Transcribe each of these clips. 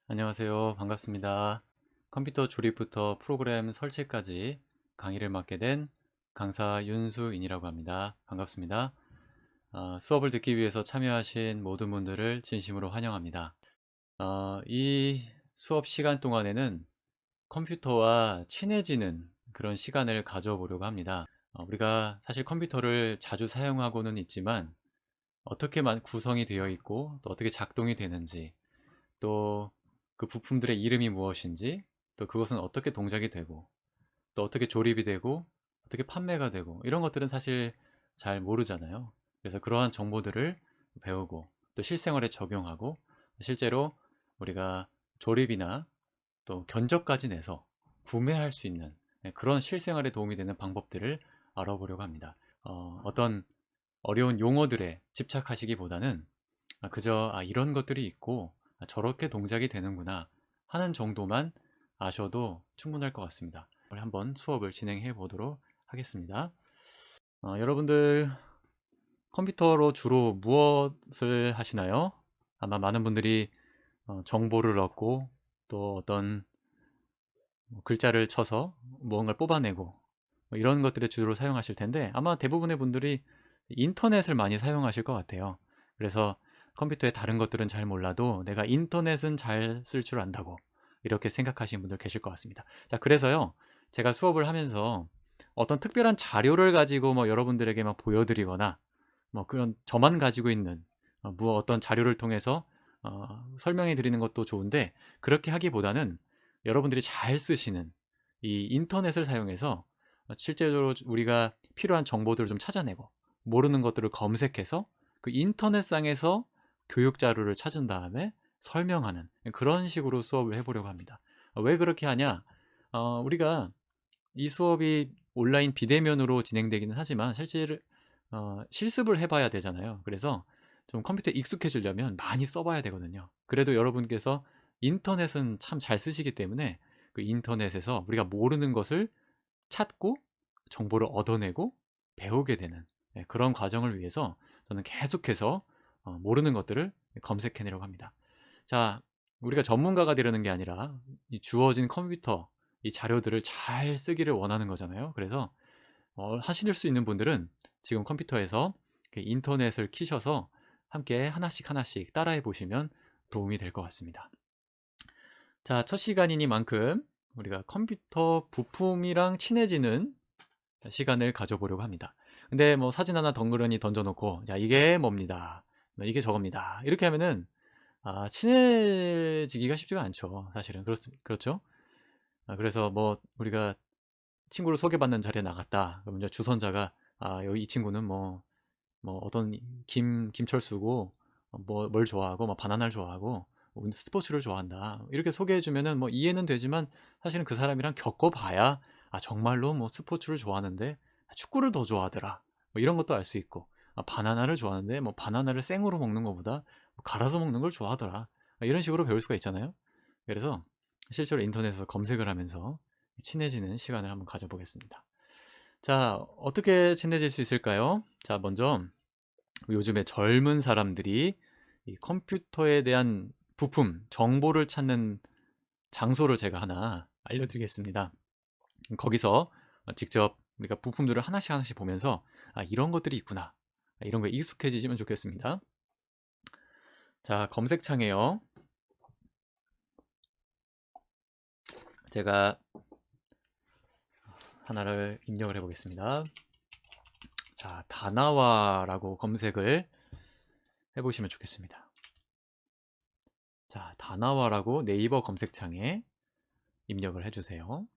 안녕하세요. 반갑습니다. 컴퓨터 조립부터 프로그램 설치까지 강의를 맡게 된 강사 윤수인이라고 합니다. 반갑습니다. 수업을 듣기 위해서 참여하신 모든 분들을 진심으로 환영합니다. 이 수업 시간 동안에는 컴퓨터와 친해지는 그런 시간을 가져보려고 합니다. 우리가 사실 컴퓨터를 자주 사용하고는 있지만 어떻게 구성이 되어 있고 또 어떻게 작동이 되는지, 또 그 부품들의 이름이 무엇인지, 또 그것은 어떻게 동작이 되고, 또 어떻게 조립이 되고, 어떻게 판매가 되고, 이런 것들은 사실 잘 모르잖아요. 그래서 그러한 정보들을 배우고 또 실생활에 적용하고, 실제로 우리가 조립이나 또 견적까지 내서 구매할 수 있는, 그런 실생활에 도움이 되는 방법들을 알아보려고 합니다. 어떤 어려운 용어들에 집착하시기보다는 그저 이런 것들이 있고 저렇게 동작이 되는구나 하는 정도만 아셔도 충분할 것 같습니다. 한번 수업을 진행해 보도록 하겠습니다. 여러분들 컴퓨터로 주로 무엇을 하시나요? 아마 많은 분들이 정보를 얻고 또 어떤 글자를 쳐서 무언가를 뽑아내고 이런 것들을 주로 사용하실 텐데, 아마 대부분의 분들이 인터넷을 많이 사용하실 것 같아요. 그래서 컴퓨터의 다른 것들은 잘 몰라도 내가 인터넷은 잘 쓸 줄 안다고 이렇게 생각하시는 분들 계실 것 같습니다. 자, 그래서요, 제가 수업을 하면서 어떤 특별한 자료를 가지고 여러분들에게 막 보여드리거나 그런 저만 가지고 있는 어떤 자료를 통해서 설명해 드리는 것도 좋은데, 그렇게 하기보다는 여러분들이 잘 쓰시는 이 인터넷을 사용해서 실제로 우리가 필요한 정보들을 좀 찾아내고 모르는 것들을 검색해서 그 인터넷상에서 교육 자료를 찾은 다음에 설명하는 그런 식으로 수업을 해보려고 합니다. 왜 그렇게 하냐? 우리가 이 수업이 온라인 비대면으로 진행되기는 하지만 실제 실습을 해봐야 되잖아요. 그래서 좀 컴퓨터에 익숙해지려면 많이 써봐야 되거든요. 그래도 여러분께서 인터넷은 참 잘 쓰시기 때문에 그 인터넷에서 우리가 모르는 것을 찾고 정보를 얻어내고 배우게 되는, 그런 과정을 위해서 저는 계속해서 모르는 것들을 검색해내려고 합니다. 자, 우리가 전문가가 되려는 게 아니라 이 주어진 컴퓨터, 이 자료들을 잘 쓰기를 원하는 거잖아요. 그래서 하실 수 있는 분들은 지금 컴퓨터에서 인터넷을 키셔서 함께 하나씩 하나씩 따라해 보시면 도움이 될 것 같습니다. 자, 첫 시간이니만큼 우리가 컴퓨터 부품이랑 친해지는 시간을 가져보려고 합니다. 근데 사진 하나 덩그러니 던져놓고, 자, 이게 뭡니다, 이게 저겁니다, 이렇게 하면은 친해지기가 쉽지가 않죠. 사실은 그렇죠. 그래서 우리가 친구를 소개받는 자리에 나갔다 그러면 이제 주선자가 여기 이 친구는 어떤 김철수고, 뭘 좋아하고 바나나를 좋아하고 스포츠를 좋아한다, 이렇게 소개해 주면은 이해는 되지만 사실은 그 사람이랑 겪어봐야 정말로 스포츠를 좋아하는데 축구를 더 좋아하더라, 이런 것도 알 수 있고, 바나나를 좋아하는데 바나나를 생으로 먹는 것보다 갈아서 먹는 걸 좋아하더라, 이런 식으로 배울 수가 있잖아요. 그래서 실제로 인터넷에서 검색을 하면서 친해지는 시간을 한번 가져보겠습니다. 자, 어떻게 친해질 수 있을까요? 자, 먼저 요즘에 젊은 사람들이 이 컴퓨터에 대한 부품, 정보를 찾는 장소를 제가 하나 알려드리겠습니다. 거기서 직접 우리가 부품들을 하나씩 하나씩 보면서 이런 것들이 있구나, 이런 거에 익숙해지시면 좋겠습니다. 자, 검색창에요, 제가 하나를 입력을 해보겠습니다. 자, 다나와라고 검색을 해보시면 좋겠습니다. 자, 다나와라고 네이버 검색창에 입력을 해주세요.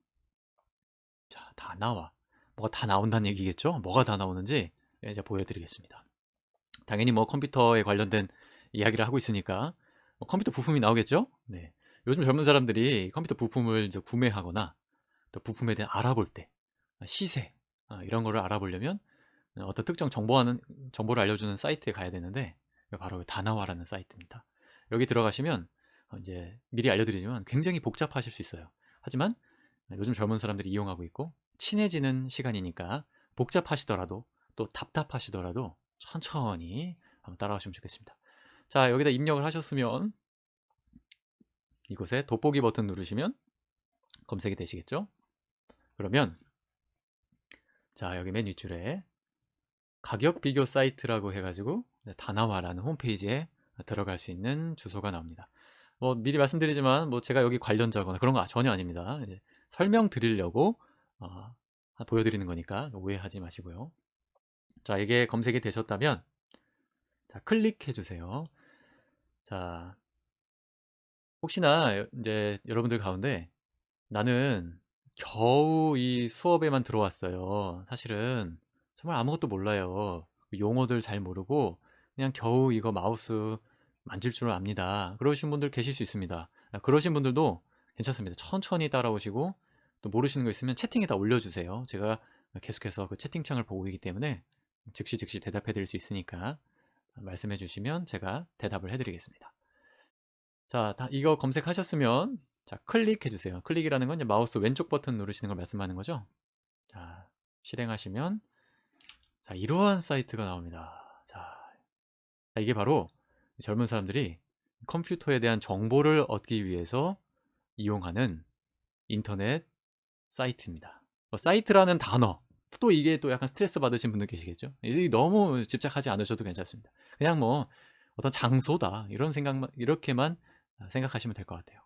자, 다나와. 뭐가 다 나온다는 얘기겠죠? 뭐가 다 나오는지 이제 보여드리겠습니다. 당연히 컴퓨터에 관련된 이야기를 하고 있으니까 컴퓨터 부품이 나오겠죠? 네. 요즘 젊은 사람들이 컴퓨터 부품을 이제 구매하거나 또 부품에 대해 알아볼 때 시세, 이런 거를 알아보려면 어떤 특정 정보를 알려주는 사이트에 가야 되는데, 바로 다나와라는 사이트입니다. 여기 들어가시면 이제 미리 알려드리지만 굉장히 복잡하실 수 있어요. 하지만 요즘 젊은 사람들이 이용하고 있고 친해지는 시간이니까 복잡하시더라도 또 답답하시더라도 천천히 한번 따라오시면 좋겠습니다. 자, 여기다 입력을 하셨으면 이곳에 돋보기 버튼 누르시면 검색이 되시겠죠? 그러면 자, 여기 맨 윗줄에 가격 비교 사이트라고 해가지고 다나와라는 홈페이지에 들어갈 수 있는 주소가 나옵니다. 뭐 미리 말씀드리지만 뭐 제가 여기 관련자거나 그런 거 전혀 아닙니다. 설명드리려고 보여드리는 거니까 오해하지 마시고요. 자, 이게 검색이 되셨다면 자, 클릭해 주세요. 자, 혹시나 이제 여러분들 가운데 나는 겨우 이 수업에만 들어왔어요. 사실은 정말 아무것도 몰라요. 용어들 잘 모르고 그냥 겨우 이거 마우스 만질 줄 압니다. 그러신 분들 계실 수 있습니다. 그러신 분들도 괜찮습니다. 천천히 따라오시고 또 모르시는 거 있으면 채팅에다 올려주세요. 제가 계속해서 그 채팅창을 보고 있기 때문에 즉시 대답해 드릴 수 있으니까 말씀해 주시면 제가 대답을 해 드리겠습니다. 자, 이거 검색하셨으면 자, 클릭해 주세요. 클릭이라는 건 이제 마우스 왼쪽 버튼 누르시는 걸 말씀하는 거죠. 자, 실행하시면 자, 이러한 사이트가 나옵니다. 자, 이게 바로 젊은 사람들이 컴퓨터에 대한 정보를 얻기 위해서 이용하는 인터넷 사이트입니다. 사이트라는 단어, 또 이게 또 약간 스트레스 받으신 분들 계시겠죠? 너무 집착하지 않으셔도 괜찮습니다. 그냥 뭐 어떤 장소다 이런 생각만 이렇게만 생각하시면 될 것 같아요.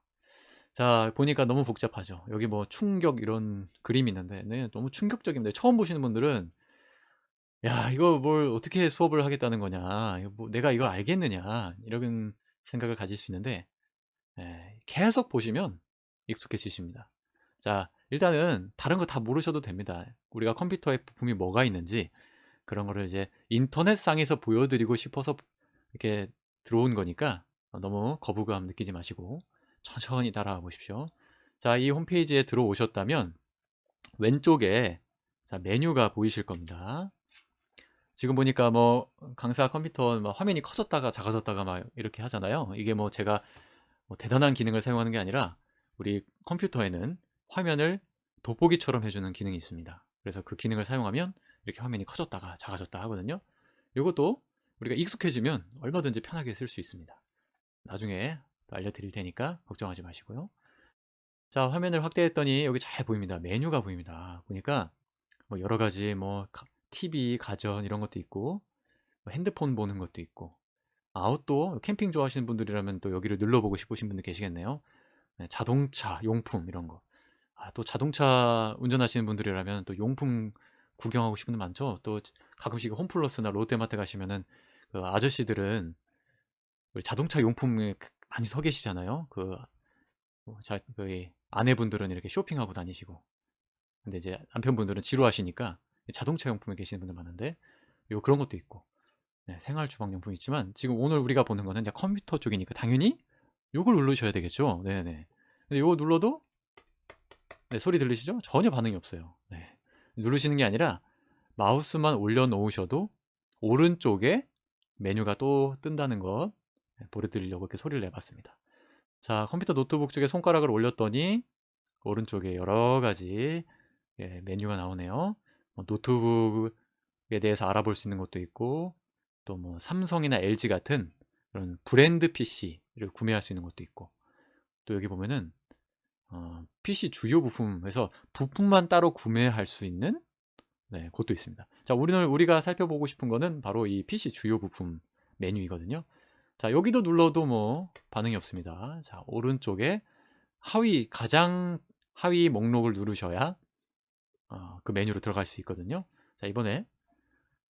자, 보니까 너무 복잡하죠. 여기 뭐 충격 이런 그림이 있는데 네, 너무 충격적입니다. 처음 보시는 분들은 야, 이거 뭘 어떻게 수업을 하겠다는 거냐, 내가 이걸 알겠느냐 이런 생각을 가질 수 있는데 계속 보시면 익숙해지십니다. 자, 일단은 다른 거 다 모르셔도 됩니다. 우리가 컴퓨터에 부품이 뭐가 있는지 그런 거를 이제 인터넷상에서 보여드리고 싶어서 이렇게 들어온 거니까 너무 거부감 느끼지 마시고 천천히 따라와 보십시오. 자, 이 홈페이지에 들어오셨다면 왼쪽에 자, 메뉴가 보이실 겁니다. 지금 보니까 뭐 강사 컴퓨터 막 화면이 커졌다가 작아졌다가 막 이렇게 하잖아요. 이게 뭐 제가 뭐 대단한 기능을 사용하는 게 아니라 우리 컴퓨터에는 화면을 돋보기처럼 해주는 기능이 있습니다. 그래서 그 기능을 사용하면 이렇게 화면이 커졌다가 작아졌다 하거든요. 이것도 우리가 익숙해지면 얼마든지 편하게 쓸 수 있습니다. 나중에 또 알려드릴 테니까 걱정하지 마시고요. 자, 화면을 확대했더니 여기 잘 보입니다. 메뉴가 보입니다. 보니까 뭐 여러 가지 뭐 TV, 가전 이런 것도 있고 뭐 핸드폰 보는 것도 있고 아웃도어 캠핑 좋아하시는 분들이라면 또 여기를 눌러보고 싶으신 분들 계시겠네요. 네, 자동차 용품 이런 거. 또 자동차 운전하시는 분들이라면 또 용품 구경하고 싶은 분들 많죠. 또 가끔씩 홈플러스나 롯데마트 가시면은 그 아저씨들은 우리 자동차 용품에 많이 서 계시잖아요. 그 아내분들은 이렇게 쇼핑하고 다니시고, 근데 이제 남편분들은 지루하시니까 자동차 용품에 계시는 분들 많은데, 그런 것도 있고, 네, 생활 주방용품 있지만 지금 오늘 우리가 보는 거는 이제 컴퓨터 쪽이니까 당연히 요걸 누르셔야 되겠죠. 네네. 근데 요거 눌러도 네, 소리 들리시죠? 전혀 반응이 없어요. 네. 누르시는 게 아니라 마우스만 올려놓으셔도 오른쪽에 메뉴가 또 뜬다는 것 보여드리려고 이렇게 소리를 내봤습니다. 자, 컴퓨터 노트북 쪽에 손가락을 올렸더니 오른쪽에 여러 가지 메뉴가 나오네요. 노트북에 대해서 알아볼 수 있는 것도 있고 또 뭐 삼성이나 LG 같은 그런 브랜드 PC를 구매할 수 있는 것도 있고 또 여기 보면은 PC 주요 부품에서 부품만 따로 구매할 수 있는 곳도 있습니다. 자, 우리가 살펴보고 싶은 거는 바로 이 PC 주요 부품 메뉴이거든요. 자, 여기도 눌러도 뭐 반응이 없습니다. 자, 오른쪽에 가장 하위 목록을 누르셔야 그 메뉴로 들어갈 수 있거든요. 자, 이번에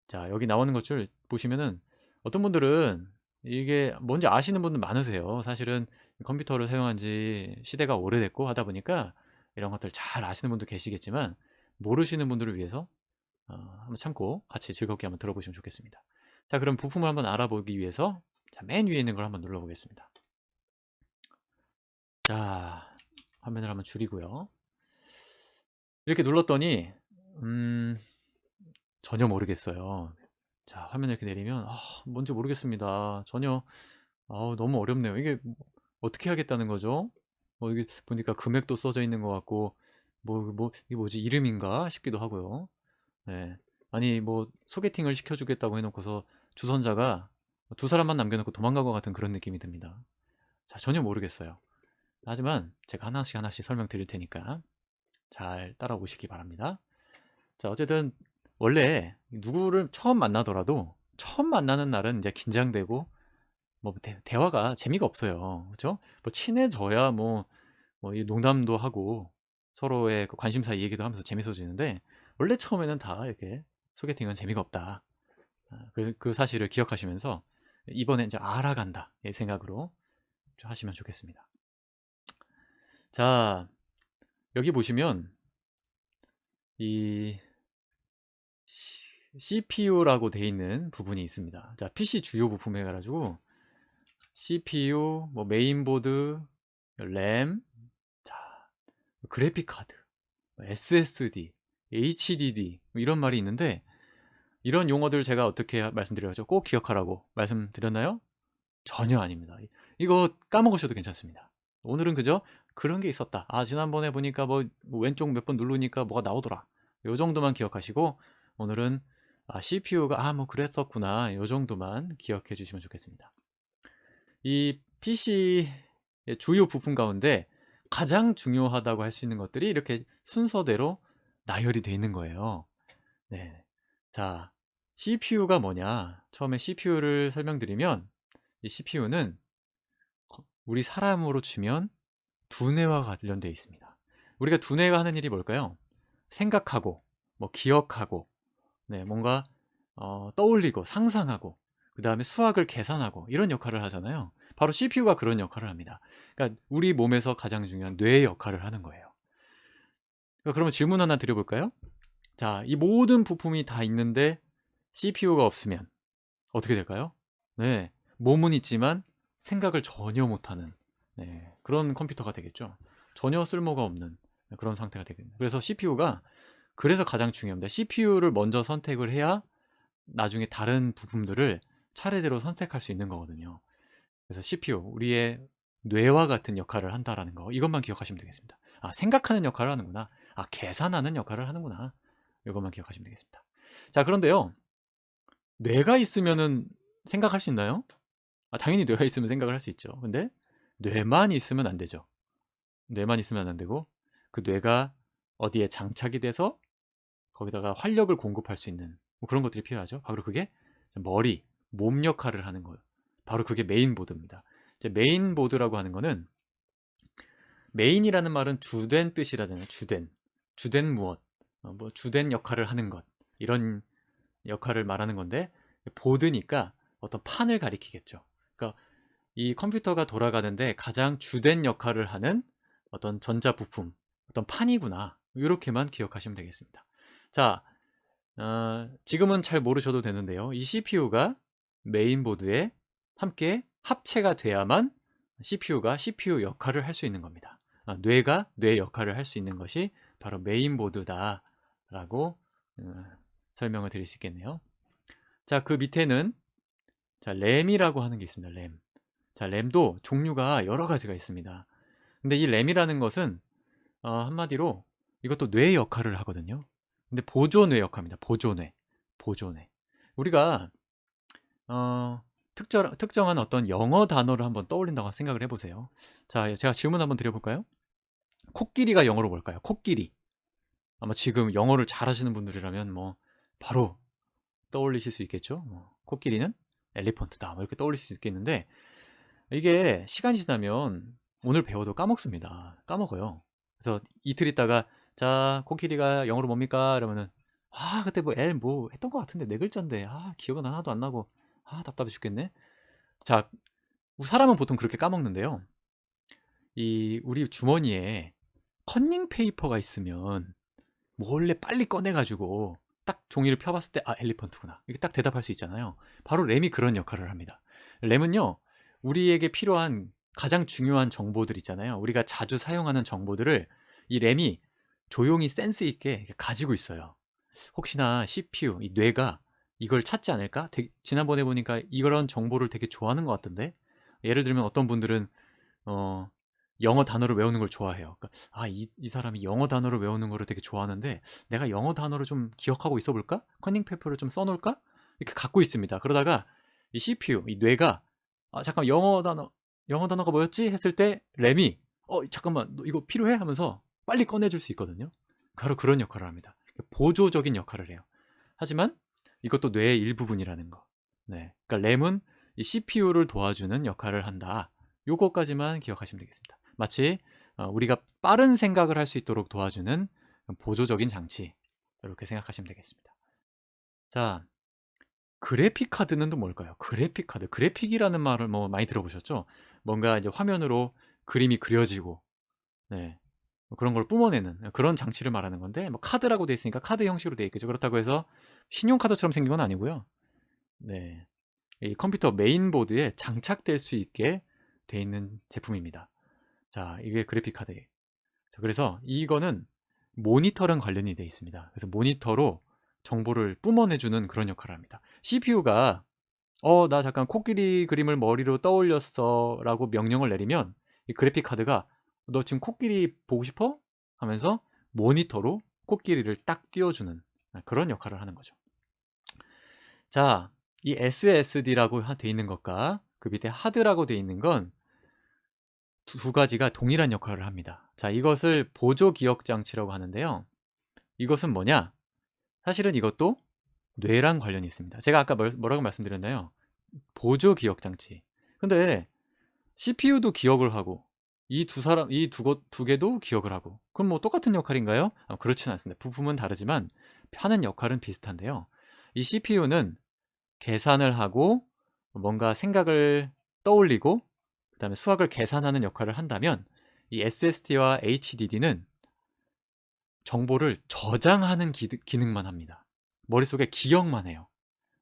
자, 여기 나오는 것을 보시면은 어떤 분들은 이게 뭔지 아시는 분들 많으세요. 사실은 컴퓨터를 사용한 지 시대가 오래됐고 하다 보니까 이런 것들 잘 아시는 분도 계시겠지만 모르시는 분들을 위해서 한번 참고 같이 즐겁게 한번 들어보시면 좋겠습니다. 자, 그럼 부품을 한번 알아보기 위해서 자, 맨 위에 있는 걸 한번 눌러보겠습니다. 자, 화면을 한번 줄이고요. 이렇게 눌렀더니 전혀 모르겠어요. 자, 화면을 이렇게 내리면 뭔지 모르겠습니다. 전혀 너무 어렵네요. 이게 어떻게 하겠다는 거죠? 이게 보니까 금액도 써져 있는 것 같고 이게 뭐지 이름인가 싶기도 하고요. 네. 아니 뭐 소개팅을 시켜주겠다고 해놓고서 주선자가 두 사람만 남겨놓고 도망간 것 같은 그런 느낌이 듭니다. 자, 전혀 모르겠어요. 하지만 제가 하나씩 설명드릴 테니까 잘 따라오시기 바랍니다. 자, 어쨌든 원래 누구를 처음 만나더라도 처음 만나는 날은 이제 긴장되고 뭐 대화가 재미가 없어요. 그렇죠? 뭐 친해져야 이 농담도 하고 서로의 그 관심사 얘기도 하면서 재밌어지는데 원래 처음에는 다 이렇게 소개팅은 재미가 없다. 그 사실을 기억하시면서 이번에 이제 알아간다 이 생각으로 좀 하시면 좋겠습니다. 자, 여기 보시면 이 CPU라고 되어 있는 부분이 있습니다. 자, PC 주요 부품 해가지고 CPU, 뭐 메인보드, 램, 자, 그래픽 카드, SSD, HDD 이런 말이 있는데 이런 용어들 제가 어떻게 말씀드려야죠? 꼭 기억하라고 말씀드렸나요? 전혀 아닙니다. 이거 까먹으셔도 괜찮습니다. 오늘은 그저 그런 게 있었다. 아, 지난번에 보니까 뭐 왼쪽 몇 번 누르니까 뭐가 나오더라. 요 정도만 기억하시고 오늘은 CPU가 뭐 그랬었구나. 요 정도만 기억해 주시면 좋겠습니다. 이 PC의 주요 부품 가운데 가장 중요하다고 할 수 있는 것들이 이렇게 순서대로 나열이 되어 있는 거예요. 네. 자, CPU가 뭐냐? 처음에 CPU를 설명드리면 이 CPU는 우리 사람으로 치면 두뇌와 관련되어 있습니다. 우리가 두뇌가 하는 일이 뭘까요? 생각하고, 뭐 기억하고, 네, 뭔가 떠올리고 상상하고, 그 다음에 수학을 계산하고 이런 역할을 하잖아요. 바로 CPU가 그런 역할을 합니다. 그러니까 우리 몸에서 가장 중요한 뇌의 역할을 하는 거예요. 그러면 질문 하나 드려볼까요? 자, 이 모든 부품이 다 있는데 CPU가 없으면 어떻게 될까요? 네, 몸은 있지만 생각을 전혀 못하는 그런 컴퓨터가 되겠죠. 전혀 쓸모가 없는 그런 상태가 되겠네요. 그래서 CPU가 그래서 가장 중요합니다. CPU를 먼저 선택을 해야 나중에 다른 부품들을 차례대로 선택할 수 있는 거거든요. 그래서 CPU, 우리의 뇌와 같은 역할을 한다라는 거, 이것만 기억하시면 되겠습니다. 아, 생각하는 역할을 하는구나. 아, 계산하는 역할을 하는구나. 이것만 기억하시면 되겠습니다. 자, 그런데요, 뇌가 있으면은 생각할 수 있나요? 당연히 뇌가 있으면 생각을 할 수 있죠. 근데 뇌만 있으면 안 되죠. 뇌만 있으면 안 되고 그 뇌가 어디에 장착이 돼서 거기다가 활력을 공급할 수 있는 뭐 그런 것들이 필요하죠. 바로 그게 머리, 몸 역할을 하는 거예요. 바로 그게 메인보드입니다. 이제 메인보드라고 하는 거는 메인이라는 말은 주된 뜻이라잖아요. 주된 무엇, 뭐 주된 역할을 하는 것 이런 역할을 말하는 건데 보드니까 어떤 판을 가리키겠죠. 그러니까 이 컴퓨터가 돌아가는데 가장 주된 역할을 하는 어떤 전자 부품, 어떤 판이구나. 이렇게만 기억하시면 되겠습니다. 자, 지금은 잘 모르셔도 되는데요. 이 CPU가 메인보드에 함께 합체가 돼야만 CPU가 CPU 역할을 할 수 있는 겁니다. 뇌가 뇌 역할을 할 수 있는 것이 바로 메인보드다라고 설명을 드릴 수 있겠네요. 자, 그 밑에는 자, 램이라고 하는 게 있습니다. 램. 자, 램도 종류가 여러 가지가 있습니다. 근데 이 램이라는 것은 한마디로 이것도 뇌 역할을 하거든요. 근데 보조뇌 역할입니다. 보조뇌. 우리가 특정한 어떤 영어 단어를 한번 떠올린다고 생각을 해보세요. 자, 제가 질문 한번 드려볼까요? 코끼리가 영어로 뭘까요? 코끼리. 아마 지금 영어를 잘하시는 분들이라면 뭐 바로 떠올리실 수 있겠죠. 코끼리는 엘리펀트다. 뭐 이렇게 떠올릴 수 있겠는데 이게 시간이 지나면 오늘 배워도 까먹습니다. 까먹어요. 그래서 이틀 있다가 자, 코끼리가 영어로 뭡니까? 이러면은 그때 뭐 L 뭐 했던 것 같은데 네 글자인데 기억은 하나도 안 나고 답답해 죽겠네. 자, 사람은 보통 그렇게 까먹는데요. 이 우리 주머니에 컨닝 페이퍼가 있으면 몰래 빨리 꺼내가지고 딱 종이를 펴봤을 때 엘리펀트구나 이게 딱 대답할 수 있잖아요. 바로 램이 그런 역할을 합니다. 램은요, 우리에게 필요한 가장 중요한 정보들 있잖아요. 우리가 자주 사용하는 정보들을 이 램이 조용히 센스 있게 가지고 있어요. 혹시나 CPU, 이 뇌가 이걸 찾지 않을까? 지난번에 보니까 이런 정보를 되게 좋아하는 것 같던데. 예를 들면 어떤 분들은 어, 영어 단어를 외우는 걸 좋아해요. 그러니까 이 사람이 영어 단어를 외우는 거를 되게 좋아하는데 내가 영어 단어를 좀 기억하고 있어 볼까? 커닝 페이퍼를 좀 써놓을까? 이렇게 갖고 있습니다. 그러다가 이 CPU, 이 뇌가 잠깐 영어 단어가 뭐였지? 했을 때 램이 잠깐만, 너 이거 필요해? 하면서 빨리 꺼내줄 수 있거든요. 바로 그런 역할을 합니다. 보조적인 역할을 해요. 하지만 이것도 뇌의 일부분이라는 거. 네, 그러니까 램은 이 CPU를 도와주는 역할을 한다. 요거까지만 기억하시면 되겠습니다. 마치 우리가 빠른 생각을 할 수 있도록 도와주는 보조적인 장치, 이렇게 생각하시면 되겠습니다. 자, 그래픽 카드는 또 뭘까요? 그래픽 카드. 그래픽이라는 말을 뭐 많이 들어보셨죠? 뭔가 이제 화면으로 그림이 그려지고, 네, 뭐 그런 걸 뿜어내는 그런 장치를 말하는 건데, 뭐 카드라고 돼 있으니까 카드 형식으로 돼 있겠죠. 그렇다고 해서 신용카드처럼 생긴 건 아니고요. 네, 이 컴퓨터 메인보드에 장착될 수 있게 돼 있는 제품입니다. 자, 이게 그래픽 카드. 자, 그래서 이거는 모니터랑 관련이 돼 있습니다. 그래서 모니터로 정보를 뿜어내주는 그런 역할을 합니다. CPU가 나 잠깐 코끼리 그림을 머리로 떠올렸어 라고 명령을 내리면 이 그래픽 카드가 너 지금 코끼리 보고 싶어? 하면서 모니터로 코끼리를 딱 띄워주는 그런 역할을 하는 거죠. 자, 이 SSD라고 돼 있는 것과 그 밑에 하드라고 돼 있는 건 두 가지가 동일한 역할을 합니다. 자, 이것을 보조 기억 장치라고 하는데요. 이것은 뭐냐? 사실은 이것도 뇌랑 관련이 있습니다. 제가 아까 뭐라고 말씀드렸나요? 보조 기억 장치. 근데 CPU도 기억을 하고 두 개도 기억을 하고 그럼 뭐 똑같은 역할인가요? 그렇지는 않습니다. 부품은 다르지만 하는 역할은 비슷한데요. 이 CPU는 계산을 하고 뭔가 생각을 떠올리고 그다음에 수학을 계산하는 역할을 한다면 이 SSD와 HDD는 정보를 저장하는 기능만 합니다. 머릿속에 기억만 해요.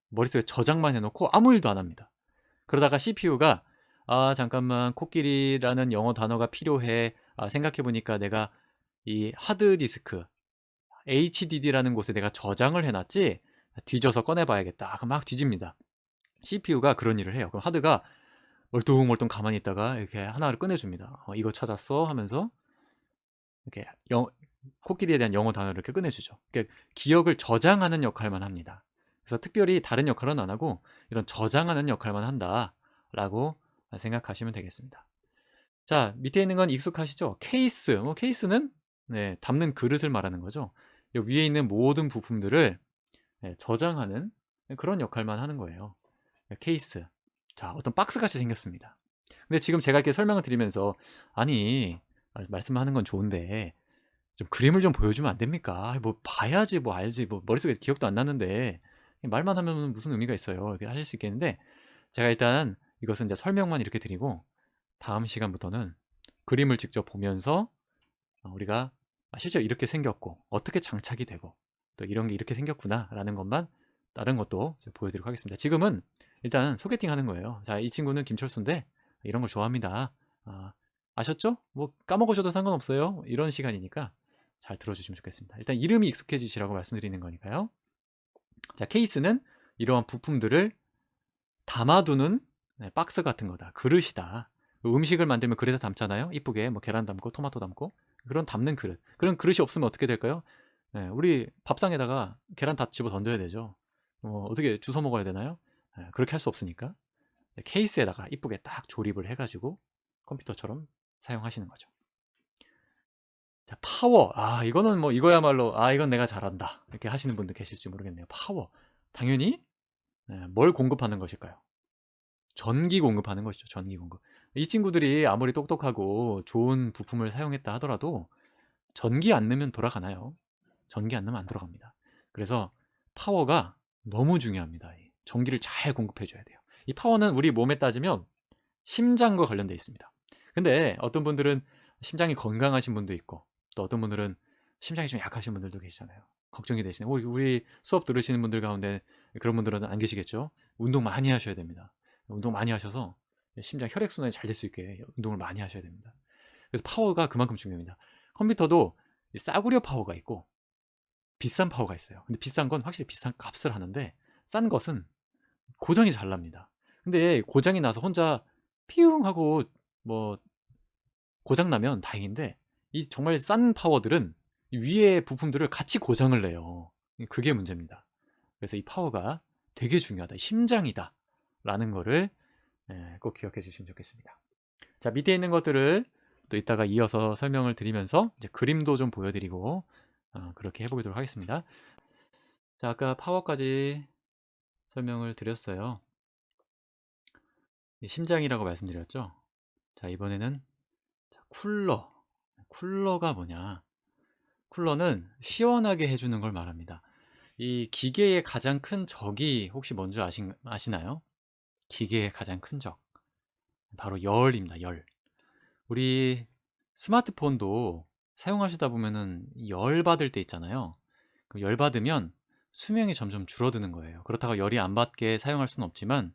머릿속에 저장만 해놓고 아무 일도 안 합니다. 그러다가 CPU가 잠깐만 코끼리라는 영어 단어가 필요해. 생각해보니까 내가 이 하드디스크 HDD라는 곳에 내가 저장을 해놨지. 뒤져서 꺼내봐야겠다. 그럼 막 뒤집니다. CPU가 그런 일을 해요. 그럼 하드가 멀뚱멀뚱 가만히 있다가 이렇게 하나를 꺼내줍니다. 이거 찾았어 하면서 이렇게 코끼리에 대한 영어 단어를 이렇게 꺼내주죠. 그러니까 기억을 저장하는 역할만 합니다. 그래서 특별히 다른 역할은 안 하고 이런 저장하는 역할만 한다라고 생각하시면 되겠습니다. 자, 밑에 있는 건 익숙하시죠? 케이스. 케이스는 네, 담는 그릇을 말하는 거죠. 위에 있는 모든 부품들을 저장하는 그런 역할만 하는 거예요. 케이스. 자, 어떤 박스 같이 생겼습니다. 근데 지금 제가 이렇게 설명을 드리면서 아니, 말씀하는 건 좋은데 좀 그림을 좀 보여주면 안 됩니까? 뭐 봐야지 뭐 알지 뭐 머릿속에 기억도 안 나는데 말만 하면 무슨 의미가 있어요. 이렇게 하실 수 있겠는데 제가 일단 이것은 이제 설명만 이렇게 드리고 다음 시간부터는 그림을 직접 보면서 우리가 실제로 이렇게 생겼고 어떻게 장착이 되고 또 이런 게 이렇게 생겼구나 라는 것만 다른 것도 보여드리도록 하겠습니다. 지금은 일단 소개팅 하는 거예요. 자, 이 친구는 김철수인데 이런 걸 좋아합니다. 아셨죠? 뭐 까먹으셔도 상관없어요. 이런 시간이니까 잘 들어주시면 좋겠습니다. 일단 이름이 익숙해지시라고 말씀드리는 거니까요. 자, 케이스는 이러한 부품들을 담아두는 박스 같은 거다. 그릇이다. 음식을 만들면 그릇에 담잖아요. 이쁘게 뭐 계란 담고 토마토 담고 그런 담는 그릇. 그런 그릇이 없으면 어떻게 될까요? 네, 우리 밥상에다가 계란 다 집어 던져야 되죠. 어떻게 주워 먹어야 되나요? 네, 그렇게 할 수 없으니까 케이스에다가 이쁘게 딱 조립을 해가지고 컴퓨터처럼 사용하시는 거죠. 자, 파워. 이거는 뭐 이거야말로 이건 내가 잘한다. 이렇게 하시는 분도 계실지 모르겠네요. 파워. 당연히 뭘 공급하는 것일까요? 전기 공급하는 것이죠. 전기 공급. 이 친구들이 아무리 똑똑하고 좋은 부품을 사용했다 하더라도 전기 안 넣으면 돌아가나요? 전기 안 넣으면 안 돌아갑니다. 그래서 파워가 너무 중요합니다. 전기를 잘 공급해 줘야 돼요. 이 파워는 우리 몸에 따지면 심장과 관련되어 있습니다. 근데 어떤 분들은 심장이 건강하신 분도 있고 또 어떤 분들은 심장이 좀 약하신 분들도 계시잖아요. 걱정이 되시네요. 우리 수업 들으시는 분들 가운데 그런 분들은 안 계시겠죠? 운동 많이 하셔야 됩니다. 운동 많이 하셔서 심장 혈액순환이 잘 될 수 있게 운동을 많이 하셔야 됩니다. 그래서 파워가 그만큼 중요합니다. 컴퓨터도 싸구려 파워가 있고 비싼 파워가 있어요. 근데 비싼 건 확실히 비싼 값을 하는데 싼 것은 고장이 잘 납니다. 근데 고장이 나서 혼자 피웅 하고 뭐 고장 나면 다행인데 이 정말 싼 파워들은 위에 부품들을 같이 고장을 내요. 그게 문제입니다. 그래서 이 파워가 되게 중요하다. 심장이다. 라는 거를 꼭 기억해 주시면 좋겠습니다. 자, 밑에 있는 것들을 또 이따가 이어서 설명을 드리면서 이제 그림도 좀 보여드리고 그렇게 해보도록 하겠습니다. 자, 아까 파워까지 설명을 드렸어요. 심장이라고 말씀드렸죠. 자, 이번에는 쿨러. 쿨러가 뭐냐? 쿨러는 시원하게 해주는 걸 말합니다. 이 기계의 가장 큰 적이 혹시 뭔지 아시나요? 기계의 가장 큰 적. 바로 열입니다. 열. 우리 스마트폰도 사용하시다 보면은 열 받을 때 있잖아요. 열 받으면 수명이 점점 줄어드는 거예요. 그렇다고 열이 안 받게 사용할 수는 없지만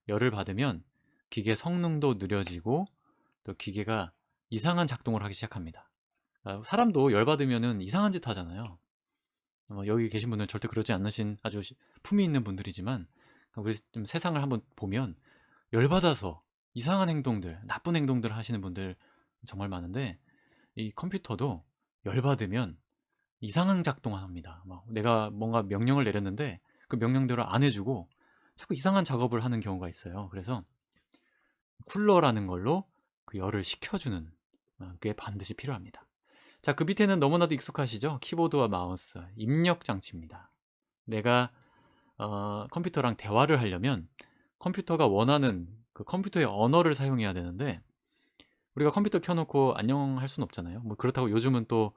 열을 받으면 기계 성능도 느려지고 또 기계가 이상한 작동을 하기 시작합니다. 사람도 열 받으면은 이상한 짓 하잖아요. 여기 계신 분들은 절대 그러지 않으신 아주 품위 있는 분들이지만 우리 좀 세상을 한번 보면 열 받아서 이상한 행동들, 나쁜 행동들 하시는 분들 정말 많은데 이 컴퓨터도 열 받으면 이상한 작동을 합니다. 막 내가 뭔가 명령을 내렸는데 그 명령대로 안 해주고 자꾸 이상한 작업을 하는 경우가 있어요. 그래서 쿨러라는 걸로 그 열을 식혀주는 게 반드시 필요합니다. 자, 그 밑에는 너무나도 익숙하시죠? 키보드와 마우스, 입력 장치입니다. 내가 컴퓨터랑 대화를 하려면 컴퓨터가 원하는 그 컴퓨터의 언어를 사용해야 되는데 우리가 컴퓨터 켜놓고 안녕 할 수는 없잖아요. 뭐 그렇다고 요즘은 또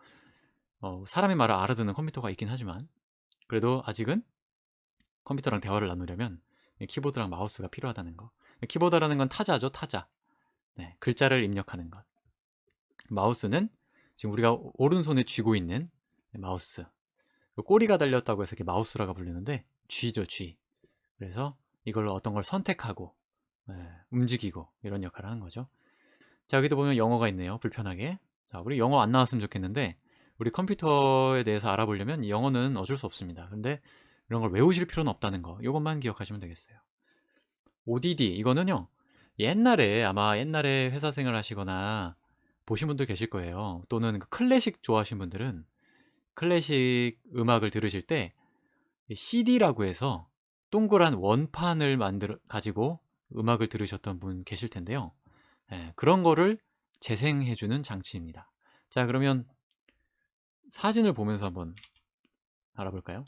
사람의 말을 알아듣는 컴퓨터가 있긴 하지만 그래도 아직은 컴퓨터랑 대화를 나누려면 키보드랑 마우스가 필요하다는 거. 키보드라는 건 타자죠, 타자. 네, 글자를 입력하는 것. 마우스는 지금 우리가 오른손에 쥐고 있는 마우스. 꼬리가 달렸다고 해서 이렇게 마우스라고 부르는데 쥐죠, 쥐. 그래서 이걸로 어떤 걸 선택하고 움직이고 이런 역할을 하는 거죠. 자, 여기도 보면 영어가 있네요. 불편하게. 자, 우리 영어 안 나왔으면 좋겠는데 우리 컴퓨터에 대해서 알아보려면 영어는 어쩔 수 없습니다. 근데 이런 걸 외우실 필요는 없다는 거. 이것만 기억하시면 되겠어요. ODD 이거는요. 아마 옛날에 회사 생활 하시거나 보신 분들 계실 거예요. 또는 그 클래식 좋아하시는 분들은 클래식 음악을 들으실 때 CD라고 해서 동그란 원판을 가지고 음악을 들으셨던 분 계실 텐데요. 그런 거를 재생해주는 장치입니다. 자, 그러면 사진을 보면서 한번 알아볼까요?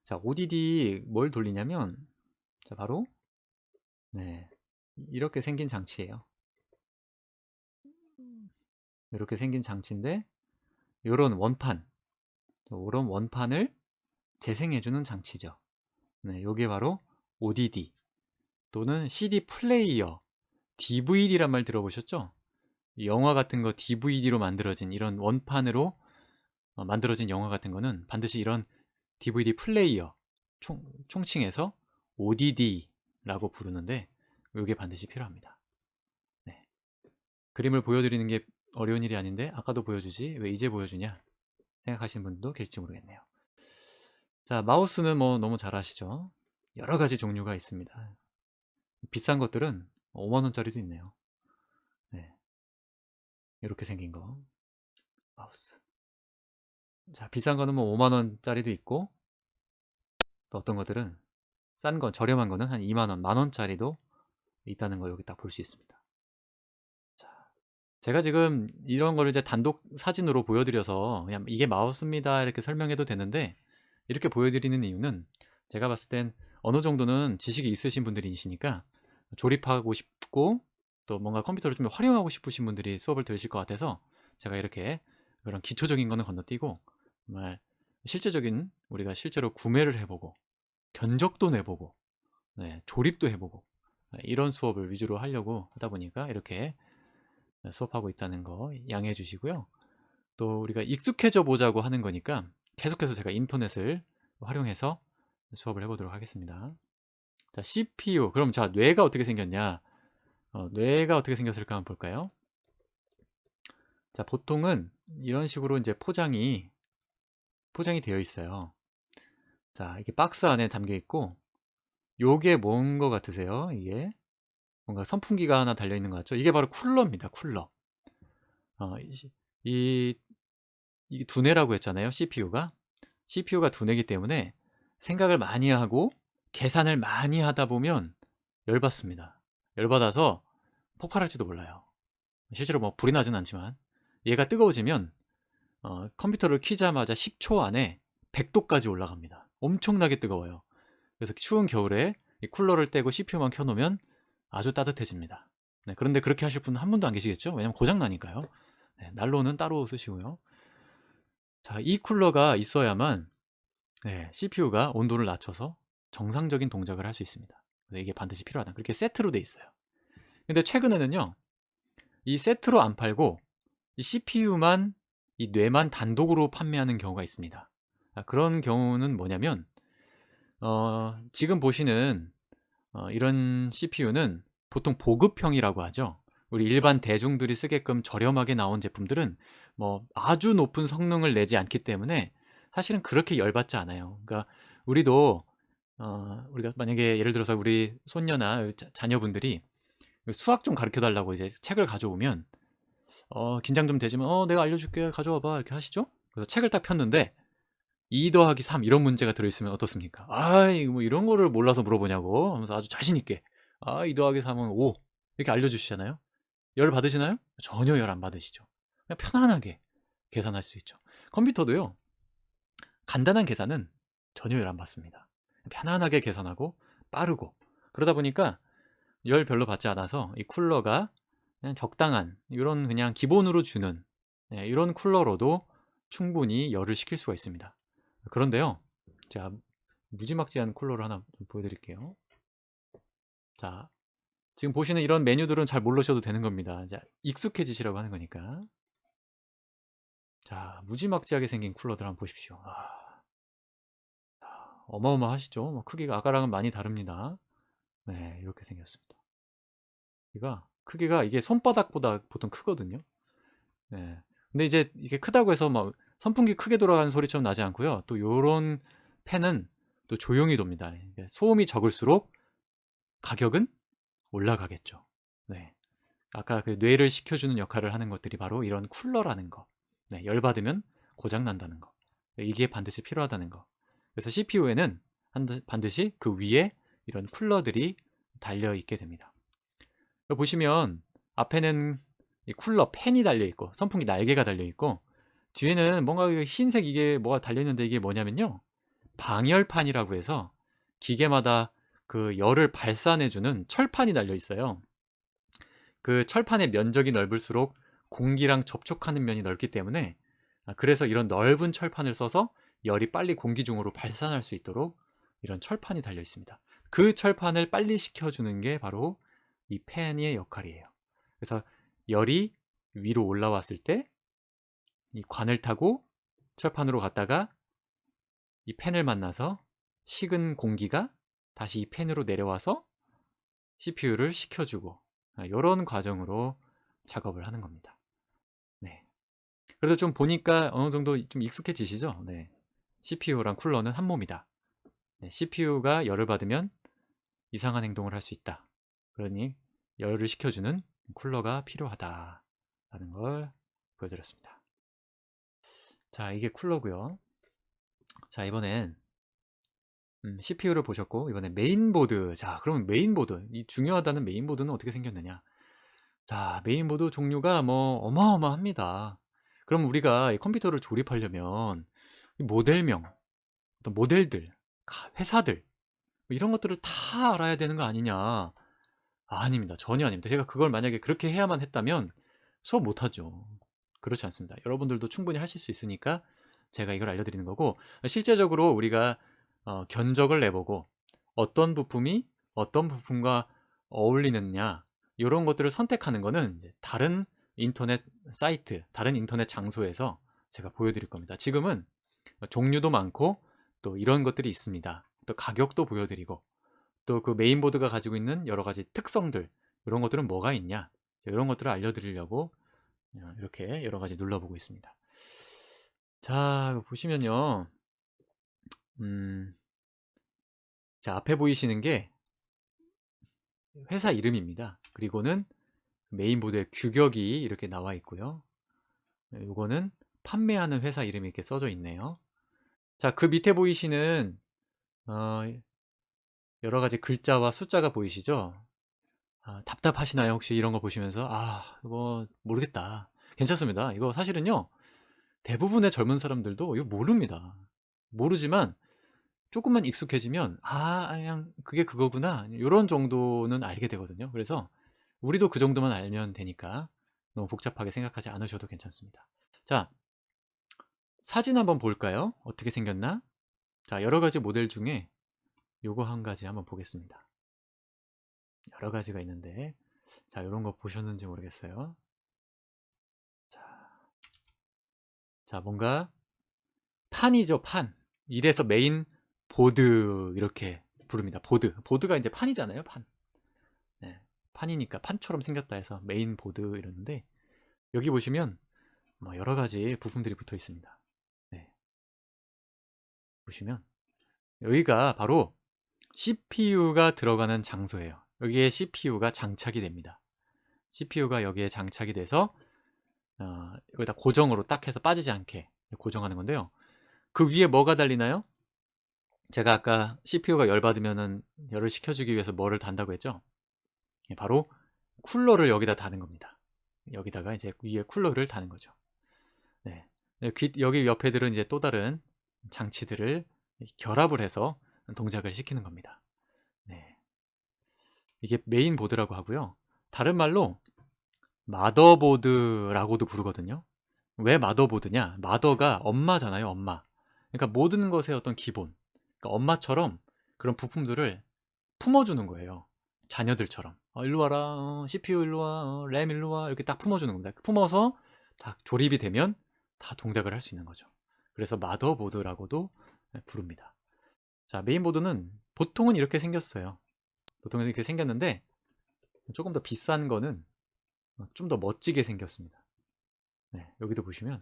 자, ODD 뭘 돌리냐면 자, 바로 이렇게 생긴 장치예요. 이렇게 생긴 장치인데 이런 원판을 재생해주는 장치죠. 이게 바로 ODD 또는 CD 플레이어, DVD란 말 들어보셨죠? 영화 같은 거 DVD로 만들어진 이런 원판으로 만들어진 영화 같은 거는 반드시 이런 DVD 플레이어, 총칭해서 ODD라고 부르는데 이게 반드시 필요합니다. 네. 그림을 보여드리는 게 어려운 일이 아닌데 아까도 보여주지 왜 이제 보여주냐 생각하시는 분도 계실지 모르겠네요. 자, 마우스는 뭐 너무 잘 아시죠? 여러 가지 종류가 있습니다. 비싼 것들은 5만원짜리도 있네요. 네. 이렇게 생긴 거 마우스. 자, 비싼 거는 뭐 5만원짜리도 있고 또 어떤 것들은 싼 건 저렴한 거는 한 2만원, 만원짜리도 있다는 거 여기 딱 볼 수 있습니다. 자, 제가 지금 이런 거를 이제 단독 사진으로 보여드려서 그냥 이게 마우스입니다 이렇게 설명해도 되는데 이렇게 보여드리는 이유는 제가 봤을 땐 어느 정도는 지식이 있으신 분들이시니까 조립하고 싶고 또 뭔가 컴퓨터를 좀 활용하고 싶으신 분들이 수업을 들으실 것 같아서 제가 이렇게 그런 기초적인 거는 건너뛰고 정말 실제적인 우리가 실제로 구매를 해보고 견적도 내보고 조립도 해보고 이런 수업을 위주로 하려고 하다 보니까 이렇게 수업하고 있다는 거 양해해 주시고요. 또 우리가 익숙해져 보자고 하는 거니까 계속해서 제가 인터넷을 활용해서 수업을 해보도록 하겠습니다. 자, CPU. 그럼 자, 뇌가 어떻게 생겼냐? 뇌가 어떻게 생겼을까 한번 볼까요? 자, 보통은 이런 식으로 이제 포장이 되어 있어요. 자, 이게 박스 안에 담겨 있고 요게 뭔 거 같으세요? 이게 뭔가 선풍기가 하나 달려 있는 것 같죠? 이게 바로 쿨러입니다. 쿨러. 이 두뇌라고 했잖아요. CPU가 두뇌이기 때문에 생각을 많이 하고 계산을 많이 하다 보면 열받습니다. 열받아서 폭발할지도 몰라요. 실제로 뭐 불이 나진 않지만 얘가 뜨거워지면 컴퓨터를 켜자마자 10초 안에 100도까지 올라갑니다. 엄청나게 뜨거워요. 그래서 추운 겨울에 이 쿨러를 떼고 CPU만 켜놓으면 아주 따뜻해집니다. 네, 그런데 그렇게 하실 분은 한 분도 안 계시겠죠? 왜냐면 고장 나니까요. 네, 난로는 따로 쓰시고요. 자, 이 쿨러가 있어야만 CPU가 온도를 낮춰서 정상적인 동작을 할 수 있습니다. 그래서 이게 반드시 필요하다. 그렇게 세트로 돼 있어요. 근데 최근에는요, 이 세트로 안 팔고 이 CPU만, 이 뇌만 단독으로 판매하는 경우가 있습니다. 그런 경우는 뭐냐면 지금 보시는 이런 CPU는 보통 보급형이라고 하죠. 우리 일반 대중들이 쓰게끔 저렴하게 나온 제품들은 뭐 아주 높은 성능을 내지 않기 때문에 사실은 그렇게 열받지 않아요. 그러니까 우리도 우리가 만약에 예를 들어서 우리 손녀나 자녀분들이 수학 좀 가르쳐 달라고 이제 책을 가져오면 긴장 좀 되지만 내가 알려줄게 가져와봐 이렇게 하시죠. 그래서 책을 딱 폈는데 2 더하기 3 이런 문제가 들어있으면 어떻습니까? 아이 뭐 이런 거를 몰라서 물어보냐고 하면서 아주 자신 있게 2 더하기 3은 5 이렇게 알려주시잖아요. 열 받으시나요? 전혀 열 안 받으시죠. 그냥 편안하게 계산할 수 있죠. 컴퓨터도요. 간단한 계산은 전혀 열 안 받습니다. 편안하게 계산하고 빠르고 그러다 보니까 열 별로 받지 않아서 이 쿨러가 그냥 적당한 이런 그냥 기본으로 주는 이런 쿨러로도 충분히 열을 식힐 수가 있습니다. 그런데요, 제가 무지막지한 쿨러를 하나 좀 보여드릴게요. 자, 지금 보시는 이런 메뉴들은 잘 모르셔도 되는 겁니다. 자, 익숙해지시라고 하는 거니까. 자, 무지막지하게 생긴 쿨러들 한번 보십시오. 어마어마하시죠? 뭐 크기가 아까랑은 많이 다릅니다. 네, 이렇게 생겼습니다. 크기가 이게 손바닥보다 보통 크거든요. 네. 근데 이제 이게 크다고 해서 막 선풍기 크게 돌아가는 소리처럼 나지 않고요. 또 요런 팬은 또 조용히 돕니다. 소음이 적을수록 가격은 올라가겠죠. 네. 아까 그 뇌를 식혀주는 역할을 하는 것들이 바로 이런 쿨러라는 거. 네, 열 받으면 고장 난다는 거. 이게 반드시 필요하다는 거. 그래서 CPU에는 반드시 그 위에 이런 쿨러들이 달려 있게 됩니다. 보시면 앞에는 이 쿨러 팬이 달려 있고 선풍기 날개가 달려 있고 뒤에는 뭔가 흰색 이게 뭐가 달려 있는데 이게 뭐냐면요. 방열판이라고 해서 기계마다 그 열을 발산해주는 철판이 달려 있어요. 그 철판의 면적이 넓을수록 공기랑 접촉하는 면이 넓기 때문에 그래서 이런 넓은 철판을 써서 열이 빨리 공기 중으로 발산할 수 있도록 이런 철판이 달려 있습니다. 그 철판을 빨리 식혀주는 게 바로 이 팬의 역할이에요. 그래서 열이 위로 올라왔을 때 이 관을 타고 철판으로 갔다가 이 팬을 만나서 식은 공기가 다시 이 팬으로 내려와서 CPU를 식혀주고 이런 과정으로 작업을 하는 겁니다. 네. 그래서 좀 보니까 어느 정도 좀 익숙해지시죠? 네. CPU랑 쿨러는 한 몸이다. 네. CPU가 열을 받으면 이상한 행동을 할 수 있다. 그러니 열을 식혀주는 쿨러가 필요하다라는 걸 보여드렸습니다. 자, 이게 쿨러고요. 자, 이번엔 CPU를 보셨고 이번엔 메인보드. 자, 그러면 메인보드. 이 중요하다는 메인보드는 어떻게 생겼느냐? 자, 메인보드 종류가 뭐 어마어마합니다. 그럼 우리가 이 컴퓨터를 조립하려면 이 모델명, 어떤 모델들, 회사들 뭐 이런 것들을 다 알아야 되는 거 아니냐? 아닙니다. 전혀 아닙니다. 제가 그걸 만약에 그렇게 해야만 했다면 수업 못하죠. 그렇지 않습니다. 여러분들도 충분히 하실 수 있으니까 제가 이걸 알려드리는 거고 실제적으로 우리가 견적을 내보고 어떤 부품이 어떤 부품과 어울리느냐 이런 것들을 선택하는 거는 이제 다른 인터넷 사이트, 다른 인터넷 장소에서 제가 보여드릴 겁니다. 지금은 종류도 많고 또 이런 것들이 있습니다. 또 가격도 보여드리고 또 그 메인보드가 가지고 있는 여러 가지 특성들 이런 것들은 뭐가 있냐 이런 것들을 알려드리려고 이렇게 여러 가지 눌러보고 있습니다. 자, 보시면요. 자, 앞에 보이시는 게 회사 이름입니다. 그리고는 메인보드에 규격이 이렇게 나와 있고요. 이거는 판매하는 회사 이름이 이렇게 써져 있네요. 자, 그 밑에 보이시는 여러 가지 글자와 숫자가 보이시죠? 답답하시나요? 혹시 이런 거 보시면서 이거 모르겠다. 괜찮습니다. 이거 사실은요, 대부분의 젊은 사람들도 이거 모릅니다. 모르지만 조금만 익숙해지면 그냥 그게 그거구나, 이런 정도는 알게 되거든요. 그래서 우리도 그 정도만 알면 되니까 너무 복잡하게 생각하지 않으셔도 괜찮습니다. 자, 사진 한번 볼까요? 어떻게 생겼나? 자, 여러 가지 모델 중에 요거 한 가지 한번 보겠습니다. 여러 가지가 있는데, 자, 이런 거 보셨는지 모르겠어요. 자, 뭔가 판이죠, 판. 이래서 메인 보드 이렇게 부릅니다. 보드가 이제 판이잖아요, 판. 네, 판이니까 판처럼 생겼다 해서 메인 보드 이러는데, 여기 보시면 뭐 여러 가지 부품들이 붙어 있습니다. 네, 보시면 여기가 바로 CPU가 들어가는 장소예요. 여기에 CPU가 장착이 됩니다. CPU가 여기에 장착이 돼서 여기다 고정으로 딱 해서 빠지지 않게 고정하는 건데요. 그 위에 뭐가 달리나요? 제가 아까 CPU가 열받으면은 열을 식혀주기 위해서 뭐를 단다고 했죠? 바로 쿨러를 여기다 다는 겁니다. 여기다가 이제 위에 쿨러를 다는 거죠. 네. 여기 옆에들은 이제 또 다른 장치들을 결합을 해서 동작을 시키는 겁니다. 네. 이게 메인 보드라고 하고요. 다른 말로 마더보드라고도 부르거든요. 왜 마더보드냐? 마더가 엄마잖아요, 엄마. 그러니까 모든 것의 어떤 기본. 그러니까 엄마처럼 그런 부품들을 품어주는 거예요. 자녀들처럼. 일로 와라, CPU 일로 와, 램 일로 와, 이렇게 딱 품어주는 겁니다. 품어서 다 조립이 되면 다 동작을 할 수 있는 거죠. 그래서 마더보드라고도 부릅니다. 자, 메인보드는 보통은 이렇게 생겼어요. 보통은 이렇게 생겼는데, 조금 더 비싼 거는 좀 더 멋지게 생겼습니다. 네, 여기도 보시면,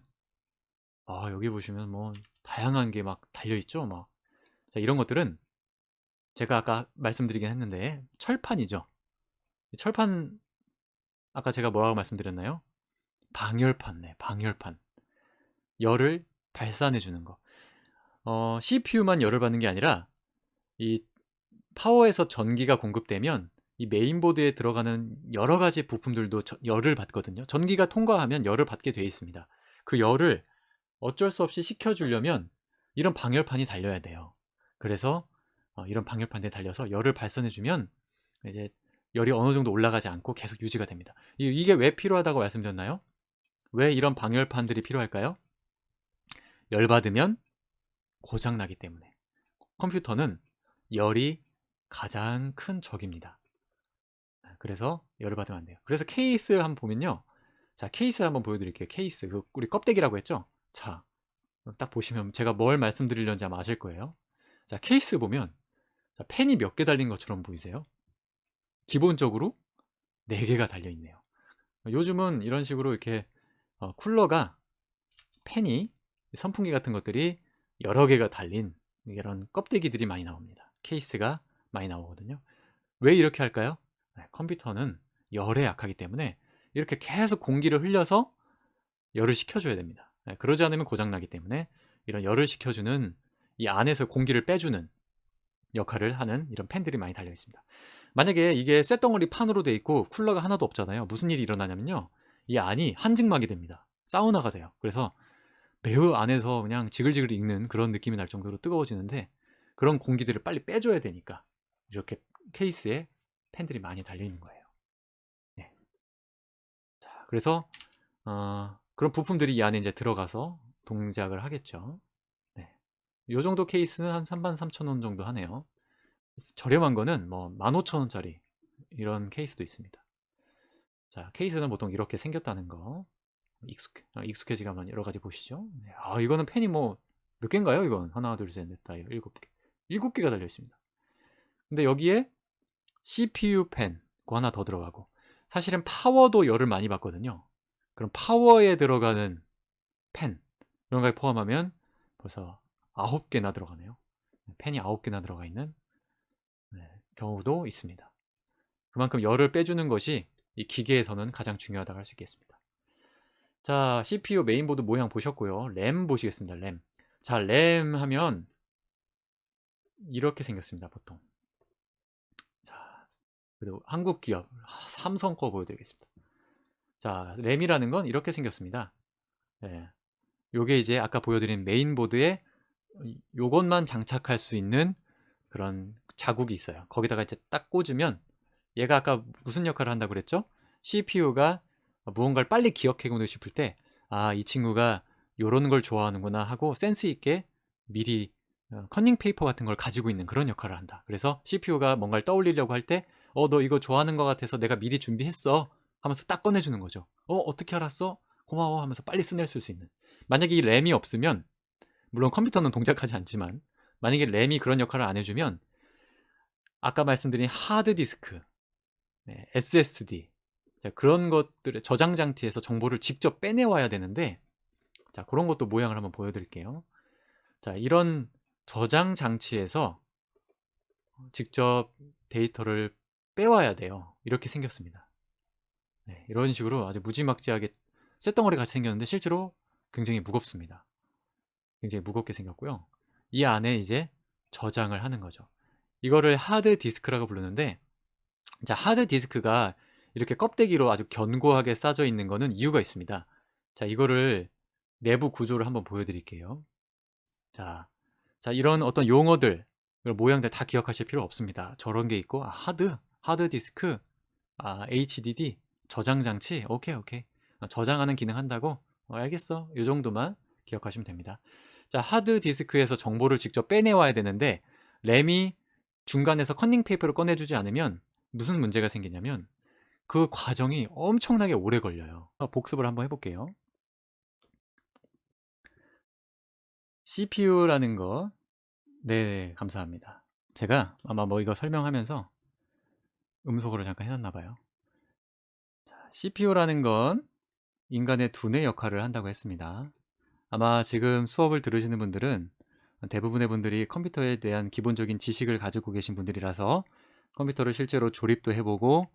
여기 보시면 뭐 다양한 게 막 달려있죠. 막. 자, 이런 것들은 제가 아까 말씀드리긴 했는데 철판이죠. 철판, 아까 제가 뭐라고 말씀드렸나요? 방열판. 네, 방열판. 열을 발산해 주는 거. CPU만 열을 받는 게 아니라 이 파워에서 전기가 공급되면 이 메인보드에 들어가는 여러 가지 부품들도 열을 받거든요. 전기가 통과하면 열을 받게 되어 있습니다. 그 열을 어쩔 수 없이 식혀주려면 이런 방열판이 달려야 돼요. 그래서 이런 방열판에 달려서 열을 발산해주면 이제 열이 어느 정도 올라가지 않고 계속 유지가 됩니다. 이게 왜 필요하다고 말씀드렸나요? 왜 이런 방열판들이 필요할까요? 열받으면 고장나기 때문에. 컴퓨터는 열이 가장 큰 적입니다. 그래서 열을 받으면 안 돼요. 그래서 케이스 한번 보면요. 자, 케이스를 한번 보여드릴게요. 케이스. 우리 껍데기라고 했죠? 자, 딱 보시면 제가 뭘 말씀드리려는지 아마 아실 거예요. 자, 케이스 보면 자, 펜이 몇 개 달린 것처럼 보이세요? 기본적으로 4개가 달려있네요. 요즘은 이런 식으로 이렇게 쿨러가 펜이 선풍기 같은 것들이 여러 개가 달린 이런 껍데기들이 많이 나옵니다. 케이스가 많이 나오거든요. 왜 이렇게 할까요? 컴퓨터는 열에 약하기 때문에 이렇게 계속 공기를 흘려서 열을 식혀줘야 됩니다. 그러지 않으면 고장나기 때문에 이런 열을 식혀주는, 이 안에서 공기를 빼주는 역할을 하는 이런 팬들이 많이 달려 있습니다. 만약에 이게 쇳덩어리 판으로 돼 있고 쿨러가 하나도 없잖아요. 무슨 일이 일어나냐면요, 이 안이 한증막이 됩니다. 사우나가 돼요. 그래서 매우 안에서 그냥 지글지글 익는 그런 느낌이 날 정도로 뜨거워지는데, 그런 공기들을 빨리 빼줘야 되니까 이렇게 케이스에 팬들이 많이 달려 있는 거예요. 네. 자, 그래서 그런 부품들이 이 안에 이제 들어가서 동작을 하겠죠. 네. 이 정도 케이스는 한 33,000원 정도 하네요. 저렴한 거는 뭐 15,000원짜리 이런 케이스도 있습니다. 자, 케이스는 보통 이렇게 생겼다는 거 익숙해지가면 여러 가지 보시죠. 네. 이거는 펜이 뭐 몇 개인가요? 이건 하나, 둘, 셋, 넷, 다 7개. 7개가 달려 있습니다. 근데 여기에 CPU 펜 그 하나 더 들어가고, 사실은 파워도 열을 많이 받거든요. 그럼 파워에 들어가는 펜 이런 걸 포함하면 벌써 9개나 들어가네요. 펜이 9개나 들어가 있는 경우도 있습니다. 그만큼 열을 빼주는 것이 이 기계에서는 가장 중요하다고 할 수 있겠습니다. 자, CPU 메인보드 모양 보셨고요. 램 보시겠습니다. 램. 자, 램 하면 이렇게 생겼습니다. 보통. 자, 그래도 한국 기업 삼성 거 보여드리겠습니다. 자, 램이라는 건 이렇게 생겼습니다. 예. 요게 이제 아까 보여드린 메인보드에 요것만 장착할 수 있는 그런 자국이 있어요. 거기다가 이제 딱 꽂으면 얘가 아까 무슨 역할을 한다고 그랬죠? CPU가 무언가를 빨리 기억해보고 싶을 때, 아, 이 친구가 요런 걸 좋아하는구나 하고 센스 있게 미리 커닝 페이퍼 같은 걸 가지고 있는 그런 역할을 한다. 그래서 CPU가 뭔가를 떠올리려고 할 때, 너 이거 좋아하는 것 같아서 내가 미리 준비했어 하면서 딱 꺼내주는 거죠. 어떻게 알았어? 고마워 하면서 빨리 써낼 수 있는. 만약에 이 램이 없으면, 물론 컴퓨터는 동작하지 않지만, 만약에 램이 그런 역할을 안 해주면 아까 말씀드린 하드디스크, SSD, 자, 그런 것들의 저장 장치에서 정보를 직접 빼내와야 되는데, 자, 그런 것도 모양을 한번 보여드릴게요. 자, 이런 저장 장치에서 직접 데이터를 빼와야 돼요. 이렇게 생겼습니다. 네, 이런 식으로 아주 무지막지하게 쇳덩어리 같이 생겼는데 실제로 굉장히 무겁습니다. 굉장히 무겁게 생겼고요. 이 안에 이제 저장을 하는 거죠. 이거를 하드디스크라고 부르는데, 자, 하드디스크가 이렇게 껍데기로 아주 견고하게 싸져 있는 거는 이유가 있습니다. 자, 이거를 내부 구조를 한번 보여드릴게요. 자, 이런 어떤 용어들, 모양들 다 기억하실 필요 없습니다. 저런 게 있고, 하드디스크, HDD, 저장 장치, 오케이. 저장하는 기능 한다고? 알겠어. 이 정도만 기억하시면 됩니다. 자, 하드디스크에서 정보를 직접 빼내와야 되는데, 램이 중간에서 커닝 페이퍼를 꺼내주지 않으면 무슨 문제가 생기냐면 그 과정이 엄청나게 오래 걸려요. 복습을 한번 해볼게요. CPU라는 거, 네, 감사합니다. 제가 아마 뭐 이거 설명하면서 음소거를 잠깐 해놨나 봐요. CPU라는 건 인간의 두뇌 역할을 한다고 했습니다. 아마 지금 수업을 들으시는 분들은 대부분의 분들이 컴퓨터에 대한 기본적인 지식을 가지고 계신 분들이라서 컴퓨터를 실제로 조립도 해보고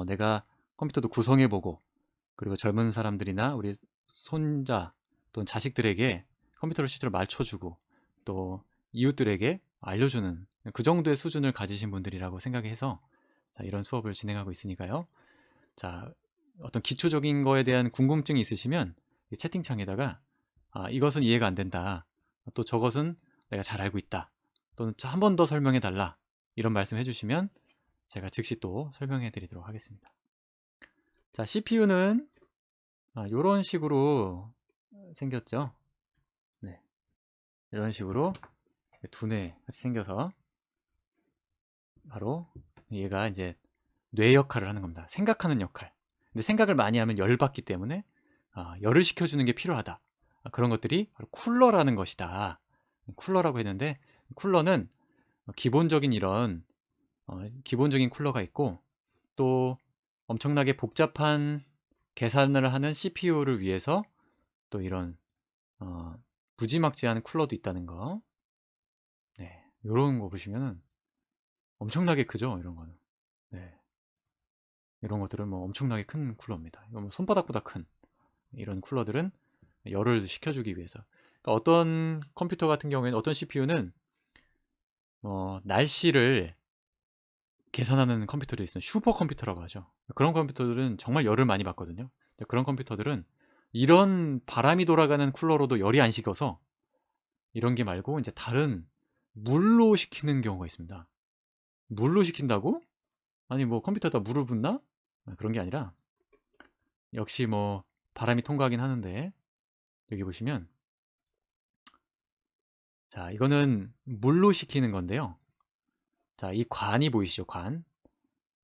내가 컴퓨터도 구성해보고, 그리고 젊은 사람들이나 우리 손자 또는 자식들에게 컴퓨터를 실제로 맞춰주고 또 이웃들에게 알려주는 그 정도의 수준을 가지신 분들이라고 생각해서 이런 수업을 진행하고 있으니까요. 자, 어떤 기초적인 거에 대한 궁금증이 있으시면 채팅창에다가 이것은 이해가 안 된다, 또 저것은 내가 잘 알고 있다, 또는 한 번 더 설명해 달라, 이런 말씀 해주시면 제가 즉시 또 설명해 드리도록 하겠습니다. 자, CPU는 이런 식으로 생겼죠. 네, 이런 식으로 두뇌 같이 생겨서 바로 얘가 이제 뇌 역할을 하는 겁니다. 생각하는 역할. 근데 생각을 많이 하면 열받기 때문에 열을 식혀주는 게 필요하다. 그런 것들이 바로 쿨러라는 것이다. 쿨러라고 했는데, 쿨러는 기본적인 이런 기본적인 쿨러가 있고, 또 엄청나게 복잡한 계산을 하는 CPU를 위해서 또 이런 무지막지한 쿨러도 있다는 거. 네, 이런 거 보시면 엄청나게 크죠, 이런 거는. 네, 이런 것들은 뭐 엄청나게 큰 쿨러입니다. 이거 뭐 손바닥보다 큰 이런 쿨러들은 열을 식혀주기 위해서. 그러니까 어떤 컴퓨터 같은 경우에는, 어떤 CPU는 날씨를 계산하는 컴퓨터도 있어요. 슈퍼컴퓨터라고 하죠. 그런 컴퓨터들은 정말 열을 많이 받거든요. 그런 컴퓨터들은 이런 바람이 돌아가는 쿨러로도 열이 안 식어서, 이런 게 말고 이제 다른 물로 식히는 경우가 있습니다. 물로 식힌다고? 아니 뭐 컴퓨터에다 물을 붓나? 그런 게 아니라, 역시 뭐 바람이 통과하긴 하는데, 여기 보시면, 자, 이거는 물로 식히는 건데요. 자, 이 관이 보이시죠? 관.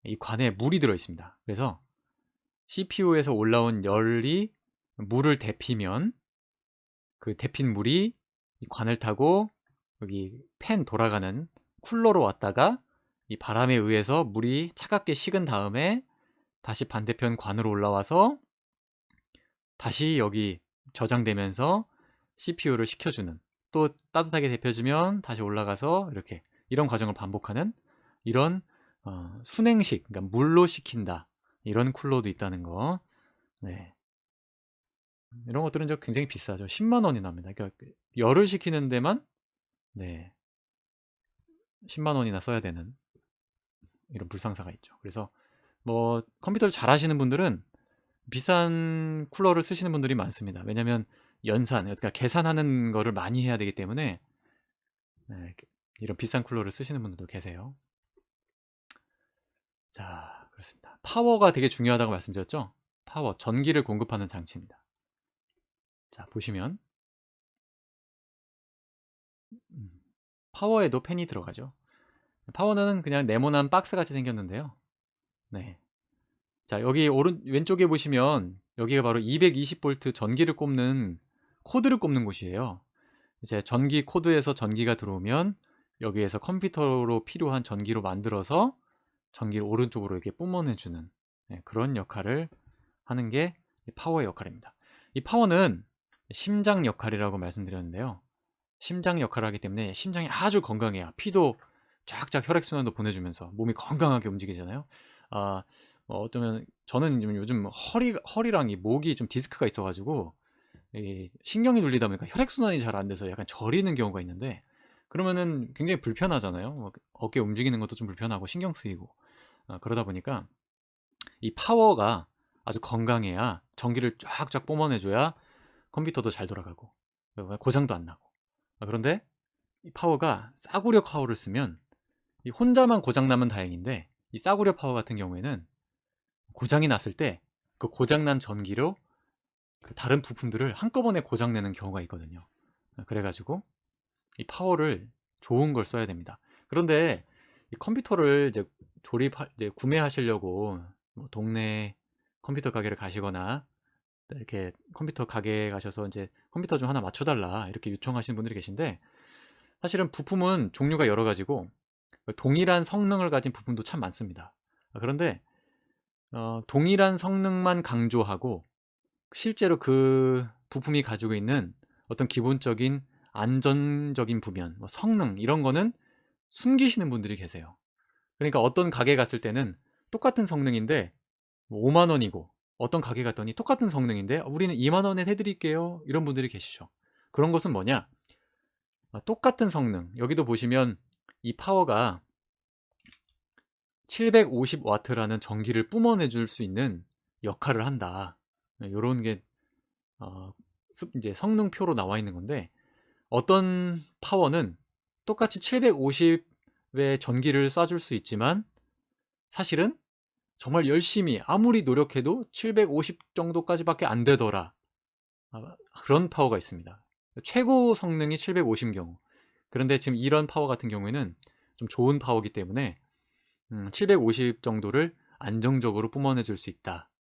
이 관에 물이 들어 있습니다. 그래서 CPU에서 올라온 열이 물을 데피면 그 데핀 물이 이 관을 타고 여기 팬 돌아가는 쿨러로 왔다가 이 바람에 의해서 물이 차갑게 식은 다음에 다시 반대편 관으로 올라와서 다시 여기 저장되면서 CPU를 식혀주는, 또 따뜻하게 데펴주면 다시 올라가서 이렇게, 이런 과정을 반복하는 이런 순행식, 그러니까 물로 식힌다, 이런 쿨러도 있다는 거. 네, 이런 것들은 굉장히 비싸죠. 10만 원이 납니다. 그러니까 열을 식히는 데만 10만 원이나 써야 되는 이런 불상사가 있죠. 그래서 뭐 컴퓨터를 잘 하시는 분들은 비싼 쿨러를 쓰시는 분들이 많습니다. 왜냐면 연산, 그러니까 계산하는 거를 많이 해야 되기 때문에 네, 이런 비싼 쿨러를 쓰시는 분들도 계세요. 자, 그렇습니다. 파워가 되게 중요하다고 말씀드렸죠? 파워, 전기를 공급하는 장치입니다. 자, 보시면 파워에도 팬이 들어가죠. 파워는 그냥 네모난 박스 같이 생겼는데요. 네. 자, 여기 왼쪽에 보시면 여기가 바로 220V 전기를 꼽는 코드를 꼽는 곳이에요. 이제 전기 코드에서 전기가 들어오면 여기에서 컴퓨터로 필요한 전기로 만들어서 전기를 오른쪽으로 이렇게 뿜어내주는 그런 역할을 하는 게 파워의 역할입니다. 이 파워는 심장 역할이라고 말씀드렸는데요. 심장 역할을 하기 때문에 심장이 아주 건강해야 피도 쫙쫙 혈액순환도 보내주면서 몸이 건강하게 움직이잖아요. 아, 어쩌면 저는 요즘 허리랑 이 목이 좀 디스크가 있어가지고 이 신경이 눌리다 보니까 혈액순환이 잘 안 돼서 약간 저리는 경우가 있는데 그러면은 굉장히 불편하잖아요. 어깨 움직이는 것도 좀 불편하고 신경 쓰이고 그러다 보니까 이 파워가 아주 건강해야 전기를 쫙쫙 뿜어내줘야 컴퓨터도 잘 돌아가고 고장도 안 나고 그런데 이 파워가 싸구려 파워를 쓰면 이 혼자만 고장나면 다행인데 이 싸구려 파워 같은 경우에는 고장이 났을 때 그 고장난 전기로 그 다른 부품들을 한꺼번에 고장내는 경우가 있거든요. 그래가지고 이 파워를 좋은 걸 써야 됩니다. 그런데 이 컴퓨터를 이제 구매하시려고 뭐 동네 컴퓨터 가게를 가시거나 이렇게 컴퓨터 가게에 가셔서 이제 컴퓨터 좀 하나 맞춰달라 이렇게 요청하시는 분들이 계신데 사실은 부품은 종류가 여러 가지고 동일한 성능을 가진 부품도 참 많습니다. 그런데 동일한 성능만 강조하고 실제로 그 부품이 가지고 있는 어떤 기본적인 안전적인 부면, 뭐 성능 이런 거는 숨기시는 분들이 계세요. 그러니까 어떤 가게 갔을 때는 똑같은 성능인데 5만 원이고 어떤 가게 갔더니 똑같은 성능인데 우리는 2만 원에 해드릴게요. 이런 분들이 계시죠. 그런 것은 뭐냐? 똑같은 성능. 여기도 보시면 이 파워가 750W라는 전기를 뿜어내줄 수 있는 역할을 한다. 이런 게 이제 성능표로 나와 있는 건데 어떤 파워는 똑같이 750의 전기를 쏴줄 수 있지만 사실은 정말 열심히 아무리 노력해도 750 정도까지밖에 안 되더라. 그런 파워가 있습니다. 최고 성능이 750 경우. 그런데 지금 이런 파워 같은 경우에는 좀 좋은 파워이기 때문에 750 정도를 안정적으로 뿜어내 줄 수 있다.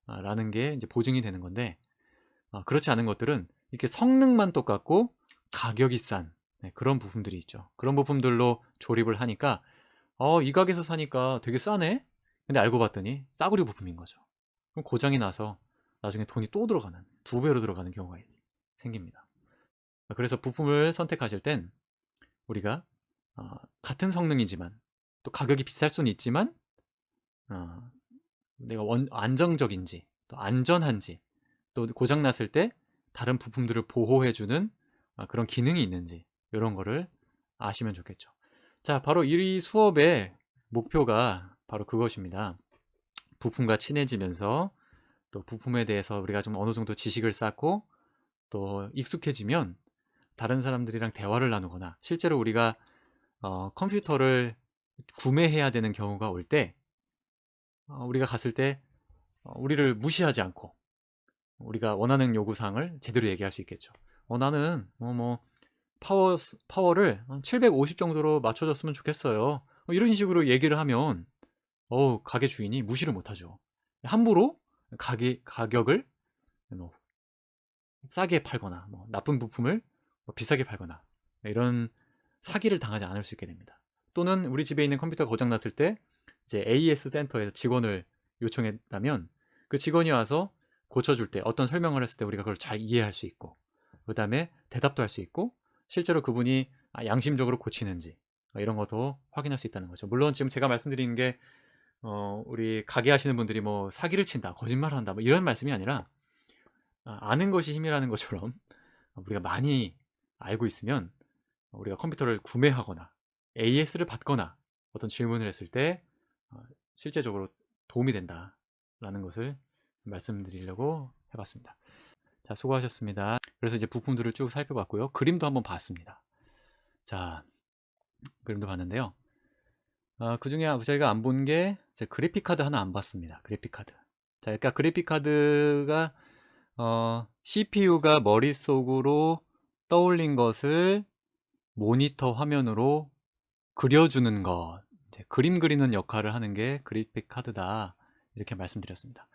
라는 게 이제 보증이 되는 건데 그렇지 않은 것들은 이렇게 성능만 똑같고 가격이 싼 그런 부품들이 있죠. 그런 부품들로 조립을 하니까 이 가게에서 사니까 되게 싸네? 근데 알고 봤더니 싸구려 부품인 거죠. 그럼 고장이 나서 나중에 돈이 또 들어가는, 2배로 들어가는 경우가 생깁니다. 그래서 부품을 선택하실 땐 우리가 같은 성능이지만 또 가격이 비쌀 수는 있지만 내가 안정적인지 또 안전한지 또 고장 났을 때 다른 부품들을 보호해주는 그런 기능이 있는지 이런 거를 아시면 좋겠죠. 자, 바로 이 수업의 목표가 바로 그것입니다. 부품과 친해지면서 또 부품에 대해서 우리가 좀 어느 정도 지식을 쌓고 또 익숙해지면 다른 사람들이랑 대화를 나누거나 실제로 우리가 컴퓨터를 구매해야 되는 경우가 올 때 우리가 갔을 때 우리를 무시하지 않고 우리가 원하는 요구사항을 제대로 얘기할 수 있겠죠. 나는 파워를 750 정도로 맞춰줬으면 좋겠어요. 이런 식으로 얘기를 하면 가게 주인이 무시를 못하죠. 함부로 가격을 뭐 싸게 팔거나 나쁜 부품을 비싸게 팔거나 이런 사기를 당하지 않을 수 있게 됩니다. 또는 우리 집에 있는 컴퓨터가 고장났을 때 이제 AS 센터에서 직원을 요청했다면 그 직원이 와서 고쳐줄 때 어떤 설명을 했을 때 우리가 그걸 잘 이해할 수 있고 그 다음에 대답도 할 수 있고 실제로 그분이 양심적으로 고치는지 이런 것도 확인할 수 있다는 거죠. 물론 지금 제가 말씀드리는 게 우리 가게 하시는 분들이 뭐 사기를 친다, 거짓말을 한다 뭐 이런 말씀이 아니라 아는 것이 힘이라는 것처럼 우리가 많이 알고 있으면 우리가 컴퓨터를 구매하거나 AS를 받거나 어떤 질문을 했을 때 실제적으로 도움이 된다라는 것을 말씀드리려고 해봤습니다. 자, 수고하셨습니다. 그래서 이제 부품들을 쭉 살펴봤고요. 그림도 한번 봤습니다. 자, 그림도 봤는데요. 그 중에 저희가 안 본 게 그래픽 카드 하나 안 봤습니다. 그래픽 카드. 자, 그러니까 그래픽 카드가 CPU가 머릿속으로 떠올린 것을 모니터 화면으로 그려주는 것, 그림 그리는 역할을 하는 게 그래픽 카드다, 이렇게 말씀드렸습니다.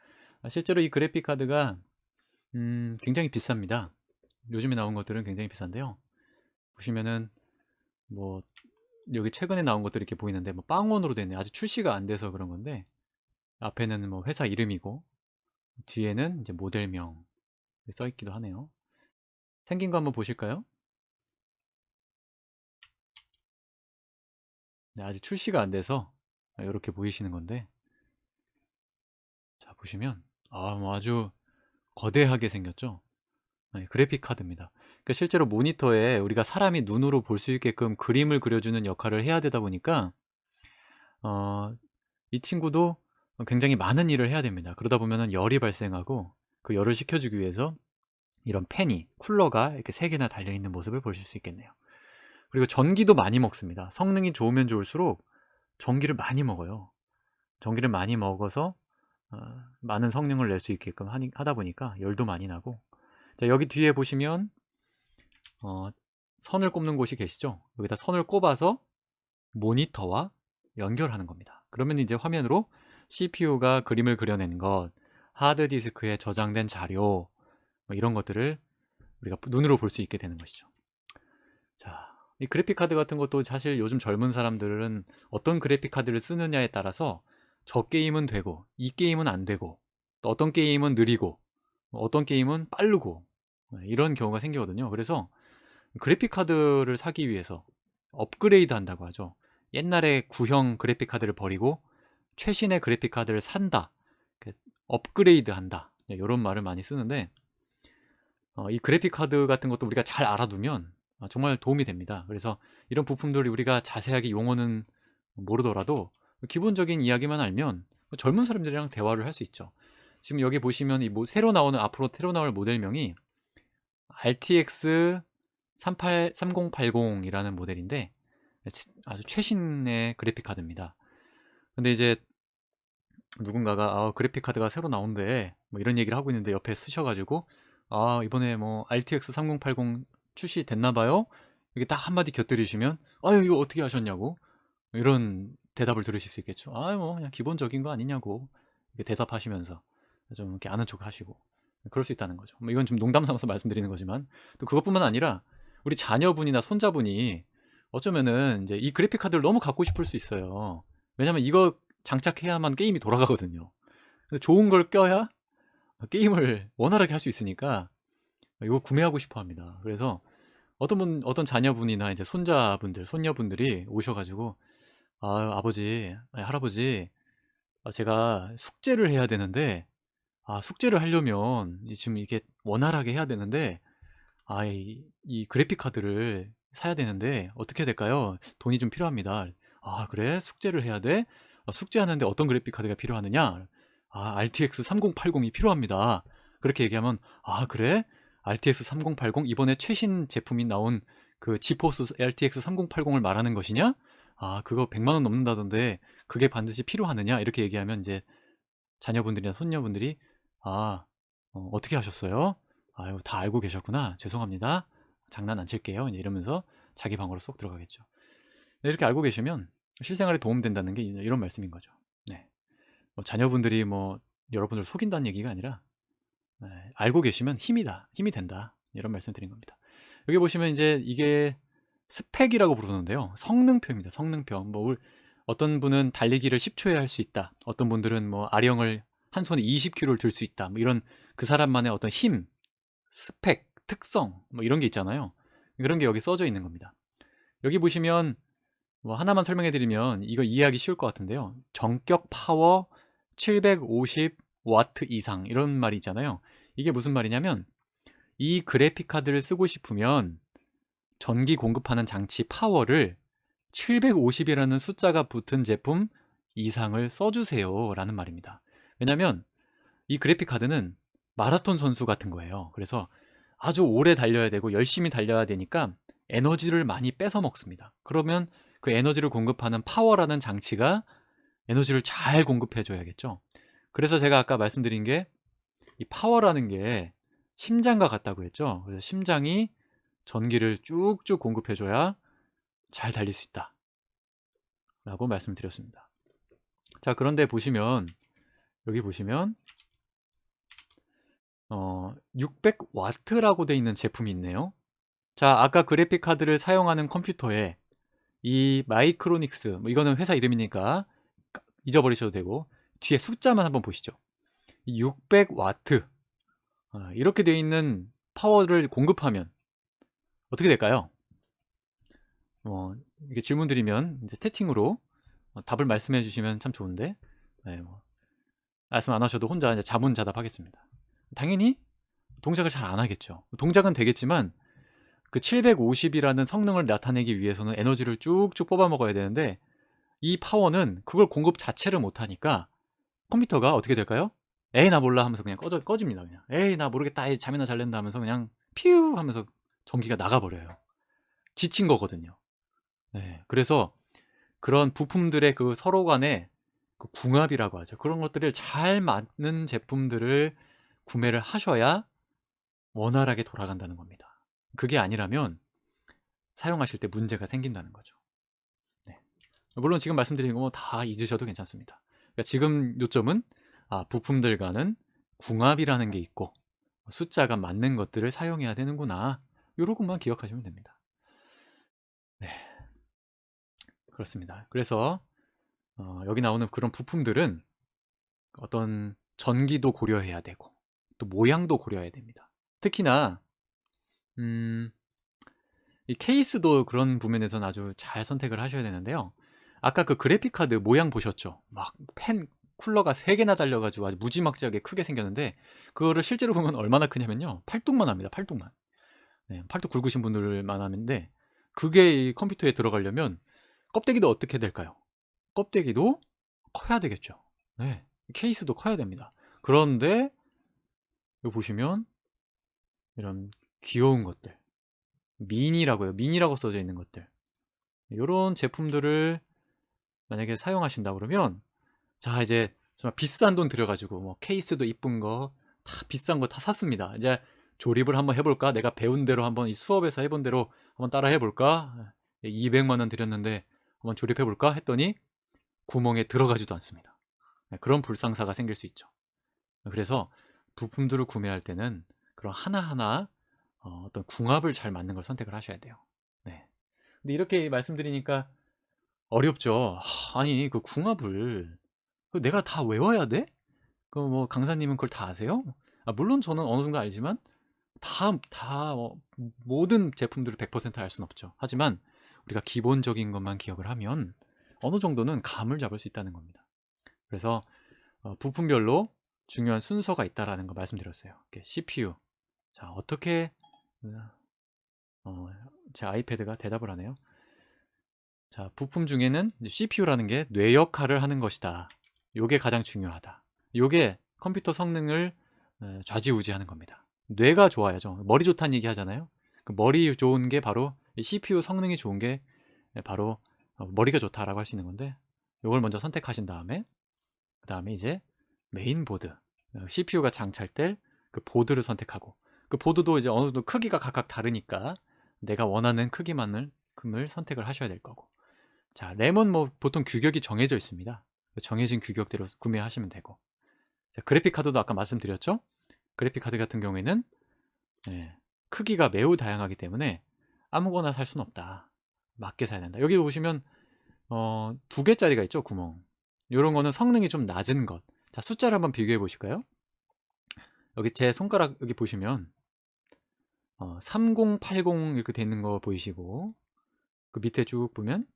실제로 이 그래픽 카드가 굉장히 비쌉니다. 요즘에 나온 것들은 굉장히 비싼데요. 보시면은 뭐 여기 최근에 나온 것들이 이렇게 보이는데 뭐 빵원으로 되어 있네요. 아직 출시가 안 돼서 그런 건데, 앞에는 뭐 회사 이름이고 뒤에는 이제 모델명 써 있기도 하네요. 생긴 거 한번 보실까요? 네, 아직 출시가 안 돼서 이렇게 보이시는 건데, 자 보시면 뭐 아주 거대하게 생겼죠. 네, 그래픽 카드입니다. 그러니까 실제로 모니터에 우리가 사람이 눈으로 볼 수 있게끔 그림을 그려주는 역할을 해야 되다 보니까 이 친구도 굉장히 많은 일을 해야 됩니다. 그러다 보면 열이 발생하고 그 열을 식혀주기 위해서 이런 팬이, 쿨러가 이렇게 3개나 달려있는 모습을 보실 수 있겠네요. 그리고 전기도 많이 먹습니다. 성능이 좋으면 좋을수록 전기를 많이 먹어요. 전기를 많이 먹어서 많은 성능을 낼 수 있게끔 하다 보니까 열도 많이 나고, 자, 여기 뒤에 보시면 선을 꼽는 곳이 계시죠? 여기다 선을 꼽아서 모니터와 연결하는 겁니다. 그러면 이제 화면으로 CPU가 그림을 그려낸 것, 하드디스크에 저장된 자료, 뭐 이런 것들을 우리가 눈으로 볼 수 있게 되는 것이죠. 자, 이 그래픽 카드 같은 것도 사실 요즘 젊은 사람들은 어떤 그래픽 카드를 쓰느냐에 따라서 저 게임은 되고 이 게임은 안 되고, 또 어떤 게임은 느리고 어떤 게임은 빠르고, 이런 경우가 생기거든요. 그래서 그래픽 카드를 사기 위해서 업그레이드 한다고 하죠. 옛날에 구형 그래픽 카드를 버리고 최신의 그래픽 카드를 산다, 업그레이드 한다, 이런 말을 많이 쓰는데, 이 그래픽 카드 같은 것도 우리가 잘 알아두면 정말 도움이 됩니다. 그래서 이런 부품들이 우리가 자세하게 용어는 모르더라도 기본적인 이야기만 알면 젊은 사람들이랑 대화를 할 수 있죠. 지금 여기 보시면 앞으로 새로 나올 모델명이 RTX 3080이라는 모델인데 아주 최신의 그래픽 카드입니다. 근데 이제 누군가가 그래픽 카드가 새로 나온대, 뭐 이런 얘기를 하고 있는데 옆에 쓰셔가지고 이번에 뭐 RTX 3080 출시됐나봐요, 이게 딱 한마디 곁들이시면 이거 어떻게 하셨냐고 이런 대답을 들으실 수 있겠죠. 뭐 그냥 기본적인 거 아니냐고 이렇게 대답하시면서 좀 이렇게 아는 척 하시고 그럴 수 있다는 거죠. 뭐 이건 좀 농담 삼아서 말씀드리는 거지만, 또 그것뿐만 아니라 우리 자녀분이나 손자분이 어쩌면은 이제 이 그래픽 카드를 너무 갖고 싶을 수 있어요. 왜냐면 이거 장착해야만 게임이 돌아가거든요. 근데 좋은 걸 껴야 게임을 원활하게 할 수 있으니까 이거 구매하고 싶어 합니다. 그래서 어떤 자녀분이나 이제 손자분들, 손녀분들이 오셔가지고 아버지, 할아버지, 제가 숙제를 해야 되는데, 숙제를 하려면 지금 이게 원활하게 해야 되는데, 이 그래픽 카드를 사야 되는데 어떻게 해야 될까요? 돈이 좀 필요합니다. 그래? 숙제를 해야 돼? 숙제하는데 어떤 그래픽 카드가 필요하느냐? RTX 3080이 필요합니다. 그렇게 얘기하면 그래? RTX 3080 이번에 최신 제품이 나온 그 지포스 RTX 3080을 말하는 것이냐? 그거 100만 원 넘는다던데 그게 반드시 필요하느냐? 이렇게 얘기하면 이제 자녀분들이나 손녀분들이 어떻게 하셨어요? 아유, 다 알고 계셨구나. 죄송합니다. 장난 안 칠게요. 이제 이러면서 자기 방으로 쏙 들어가겠죠. 네, 이렇게 알고 계시면 실생활에 도움된다는 게 이런 말씀인 거죠. 네. 뭐 자녀분들이 뭐 여러분을 속인다는 얘기가 아니라, 알고 계시면 힘이 된다, 이런 말씀 드린 겁니다. 여기 보시면 이제 이게 스펙이라고 부르는데요. 성능표입니다. 성능표. 어떤 분은 달리기를 10초에 할 수 있다. 어떤 분들은 뭐 아령을 한 손에 20kg를 들 수 있다. 뭐 이런 그 사람만의 어떤 힘, 스펙, 특성, 뭐 이런 게 있잖아요. 그런 게 여기 써져 있는 겁니다. 여기 보시면 뭐 하나만 설명해 드리면 이거 이해하기 쉬울 것 같은데요. 정격 파워 750W 이상, 이런 말이 있잖아요. 이게 무슨 말이냐면 이 그래픽 카드를 쓰고 싶으면 전기 공급하는 장치 파워를 750이라는 숫자가 붙은 제품 이상을 써주세요 라는 말입니다. 왜냐면 이 그래픽 카드는 마라톤 선수 같은 거예요. 그래서 아주 오래 달려야 되고 열심히 달려야 되니까 에너지를 많이 뺏어 먹습니다. 그러면 그 에너지를 공급하는 파워라는 장치가 에너지를 잘 공급해 줘야겠죠. 그래서 제가 아까 말씀드린 게 이 파워라는 게 심장과 같다고 했죠. 그래서 심장이 전기를 쭉쭉 공급해 줘야 잘 달릴 수 있다 라고 말씀드렸습니다. 자, 그런데 보시면 여기 보시면 600W라고 돼 있는 제품이 있네요. 자, 아까 그래픽 카드를 사용하는 컴퓨터에 이 마이크로닉스, 뭐 이거는 회사 이름이니까 잊어버리셔도 되고, 뒤에 숫자만 한번 보시죠. 600W 이렇게 돼 있는 파워를 공급하면 어떻게 될까요? 이게 질문 드리면 이제 채팅으로 답을 말씀해 주시면 참 좋은데, 네, 말씀 안 하셔도 혼자 이제 자문자답하겠습니다. 당연히 동작을 잘 안 하겠죠. 동작은 되겠지만 그 750이라는 성능을 나타내기 위해서는 에너지를 쭉쭉 뽑아 먹어야 되는데, 이 파워는 그걸 공급 자체를 못 하니까 컴퓨터가 어떻게 될까요? 에이 나 몰라 하면서 그냥 꺼집니다. 그냥 에이 나 모르겠다, 에이, 잠이나 잘랜다 하면서 그냥 피우 하면서 전기가 나가버려요. 지친 거거든요. 네, 그래서 그런 부품들의 그 서로 간의 그 궁합이라고 하죠. 그런 것들을 잘 맞는 제품들을 구매를 하셔야 원활하게 돌아간다는 겁니다. 그게 아니라면 사용하실 때 문제가 생긴다는 거죠. 네. 물론 지금 말씀드린 거 다 잊으셔도 괜찮습니다. 그러니까 지금 요점은 부품들과는 궁합이라는 게 있고 숫자가 맞는 것들을 사용해야 되는구나, 요런 것만 기억하시면 됩니다. 네, 그렇습니다. 그래서 여기 나오는 그런 부품들은 어떤 전기도 고려해야 되고 또 모양도 고려해야 됩니다. 특히나 이 케이스도 그런 부분에서는 아주 잘 선택을 하셔야 되는데요. 아까 그 그래픽 카드 모양 보셨죠? 막 펜 쿨러가 3개나 달려가지고 아주 무지막지하게 크게 생겼는데, 그거를 실제로 보면 얼마나 크냐면요, 팔뚝만 합니다. 팔뚝만. 네, 팔뚝 굵으신 분들만 하는데, 그게 이 컴퓨터에 들어가려면 껍데기도 어떻게 될까요? 껍데기도 커야 되겠죠. 네, 케이스도 커야 됩니다. 그런데 여기 보시면 이런 귀여운 것들, 미니라고요. 미니라고 써져 있는 것들, 이런 제품들을 만약에 사용하신다 그러면, 자 이제 정말 비싼 돈 들여가지고 뭐 케이스도 이쁜 거 다 비싼 거 다 샀습니다. 이제 조립을 한번 해볼까? 내가 배운 대로 한번 이 수업에서 해본 대로 한번 따라 해볼까? 200만 원 들였는데 한번 조립해볼까? 했더니 구멍에 들어가지도 않습니다. 그런 불상사가 생길 수 있죠. 그래서 부품들을 구매할 때는 그런 하나하나 어떤 궁합을 잘 맞는 걸 선택을 하셔야 돼요. 네. 근데 이렇게 말씀드리니까 어렵죠. 아니 그 궁합을 내가 다 외워야 돼? 그 뭐 강사님은 그걸 다 아세요? 물론 저는 어느 정도 알지만 다 모든 제품들을 100%알 수는 없죠. 하지만 우리가 기본적인 것만 기억을 하면 어느 정도는 감을 잡을 수 있다는 겁니다. 그래서 부품별로 중요한 순서가 있다라는 거 말씀드렸어요. CPU. 자, 어떻게 제 아이패드가 대답을 하네요. 자, 부품 중에는 CPU라는 게 뇌 역할을 하는 것이다. 요게 가장 중요하다. 요게 컴퓨터 성능을 좌지우지하는 겁니다. 뇌가 좋아야죠. 머리 좋다는 얘기 하잖아요. 그 머리 좋은 게 바로 CPU 성능이 좋은 게 바로 머리가 좋다라고 할 수 있는 건데, 요걸 먼저 선택하신 다음에 그 다음에 이제 메인보드, CPU가 장착될 그 보드를 선택하고, 그 보드도 이제 어느 정도 크기가 각각 다르니까 내가 원하는 크기만큼을 선택을 하셔야 될 거고, 자, 램은 뭐 보통 규격이 정해져 있습니다. 정해진 규격대로 구매하시면 되고, 자, 그래픽 카드도 아까 말씀드렸죠? 그래픽 카드 같은 경우에는 크기가 매우 다양하기 때문에 아무거나 살 수는 없다. 맞게 사야 된다. 여기 보시면 2개짜리가 있죠, 구멍. 이런 거는 성능이 좀 낮은 것. 자, 숫자를 한번 비교해 보실까요? 여기 제 손가락 여기 보시면 3080 이렇게 돼 있는 거 보이시고, 그 밑에 쭉 보면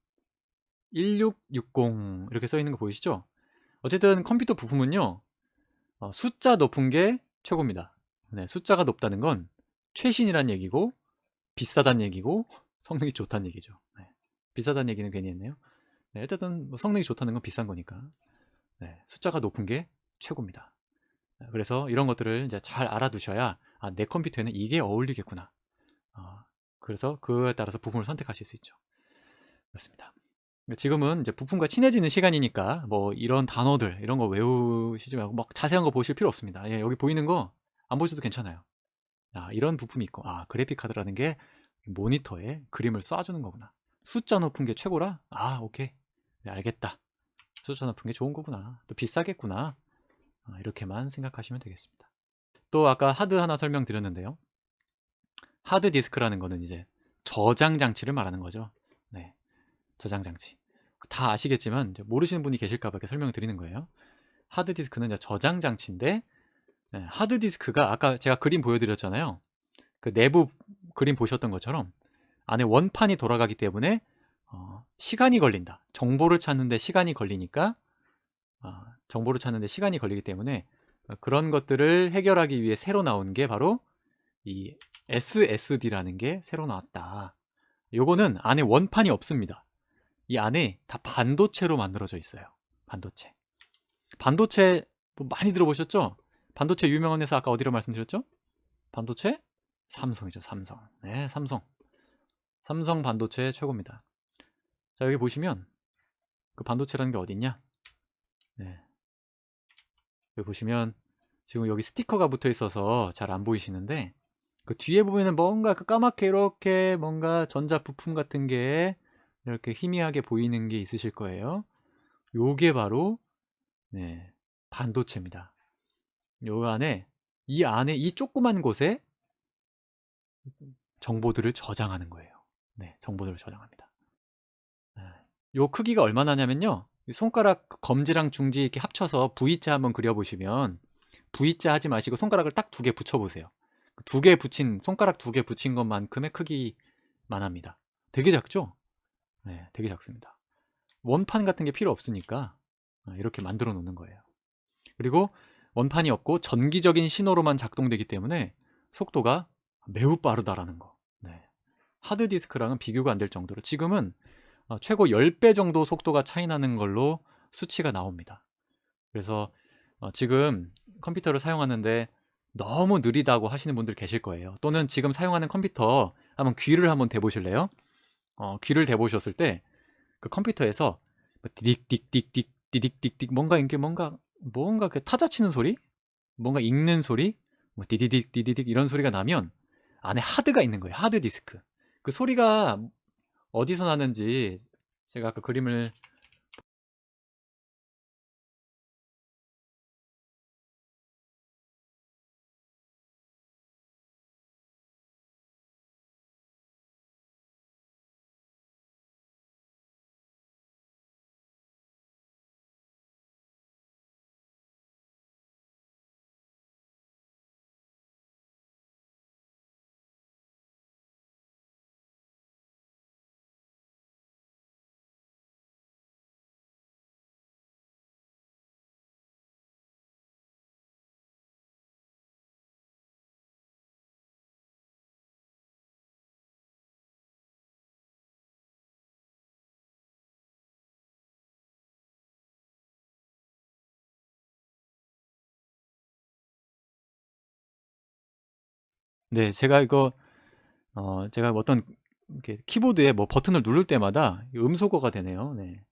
1660 이렇게 써 있는 거 보이시죠? 어쨌든 컴퓨터 부품은요, 숫자 높은 게 최고입니다. 네, 숫자가 높다는 건 최신이란 얘기고 비싸단 얘기고 성능이 좋다는 얘기죠. 네, 비싸단 얘기는 괜히 했네요. 네, 어쨌든 뭐 성능이 좋다는 건 비싼 거니까. 네, 숫자가 높은 게 최고입니다. 그래서 이런 것들을 이제 잘 알아두셔야 내 컴퓨터에는 이게 어울리겠구나. 그래서 그에 따라서 부품을 선택하실 수 있죠. 그렇습니다. 지금은 이제 부품과 친해지는 시간이니까 뭐 이런 단어들 이런 거 외우시지 말고 막 자세한 거 보실 필요 없습니다. 예, 여기 보이는 거 안 보셔도 괜찮아요. 이런 부품이 있고 그래픽 카드라는 게 모니터에 그림을 쏴주는 거구나. 숫자 높은 게 최고라? 오케이. 네, 알겠다. 숫자 높은 게 좋은 거구나. 또 비싸겠구나. 이렇게만 생각하시면 되겠습니다. 또 아까 하드 하나 설명드렸는데요. 하드 디스크라는 거는 이제 저장 장치를 말하는 거죠. 네, 저장 장치. 다 아시겠지만 이제 모르시는 분이 계실까 봐 이렇게 설명을 드리는 거예요. 하드 디스크는 이제 저장 장치인데, 하드 디스크가 아까 제가 그림 보여드렸잖아요. 그 내부 그림 보셨던 것처럼 안에 원판이 돌아가기 때문에 시간이 걸린다. 정보를 찾는데 시간이 걸리니까 정보를 찾는데 시간이 걸리기 때문에 그런 것들을 해결하기 위해 새로 나온 게 바로 이 SSD라는 게 새로 나왔다. 요거는 안에 원판이 없습니다. 이 안에 다 반도체로 만들어져 있어요. 반도체. 반도체 뭐 많이 들어보셨죠? 반도체 유명한 회사 아까 어디로 말씀드렸죠? 반도체? 삼성이죠. 삼성. 네, 삼성. 삼성 반도체 최고입니다. 자, 여기 보시면 그 반도체라는 게 어딨냐? 네. 여기 보시면 지금 여기 스티커가 붙어 있어서 잘 안 보이시는데 그 뒤에 보면은 뭔가 그 까맣게 이렇게 뭔가 전자 부품 같은 게 이렇게 희미하게 보이는 게 있으실 거예요. 요게 바로 반도체입니다. 요 안에 이 조그만 곳에 정보들을 저장하는 거예요. 네, 정보들을 저장합니다. 요 크기가 얼마나 냐면요. 손가락 검지랑 중지 이렇게 합쳐서 V자 한번 그려보시면 V자 하지 마시고 손가락을 딱 2개 붙여보세요. 2개 붙인 손가락 2개 붙인 것만큼의 크기만 합니다. 되게 작죠? 네, 되게 작습니다. 원판 같은 게 필요 없으니까 이렇게 만들어 놓는 거예요. 그리고 원판이 없고 전기적인 신호로만 작동되기 때문에 속도가 매우 빠르다라는 거. 네. 하드디스크랑은 비교가 안 될 정도로 지금은 최고 10배 정도 속도가 차이 나는 걸로 수치가 나옵니다. 그래서 지금 컴퓨터를 사용하는데 너무 느리다고 하시는 분들 계실 거예요. 또는 지금 사용하는 컴퓨터 한번 귀를 한번 대보실래요? 귀를 대보셨을 때 그 컴퓨터에서 디딕딕딕딕 디딕딕딕 뭔가 그 타자 치는 소리? 뭔가 읽는 소리? 뭐 디디딕 디디딕 이런 소리가 나면 안에 하드가 있는 거예요. 하드 디스크. 그 소리가 어디서 나는지 제가 아까 그림을 제가 이거 제가 어떤 이렇게 키보드에 뭐 버튼을 누를 때마다 음소거가 되네요. 네.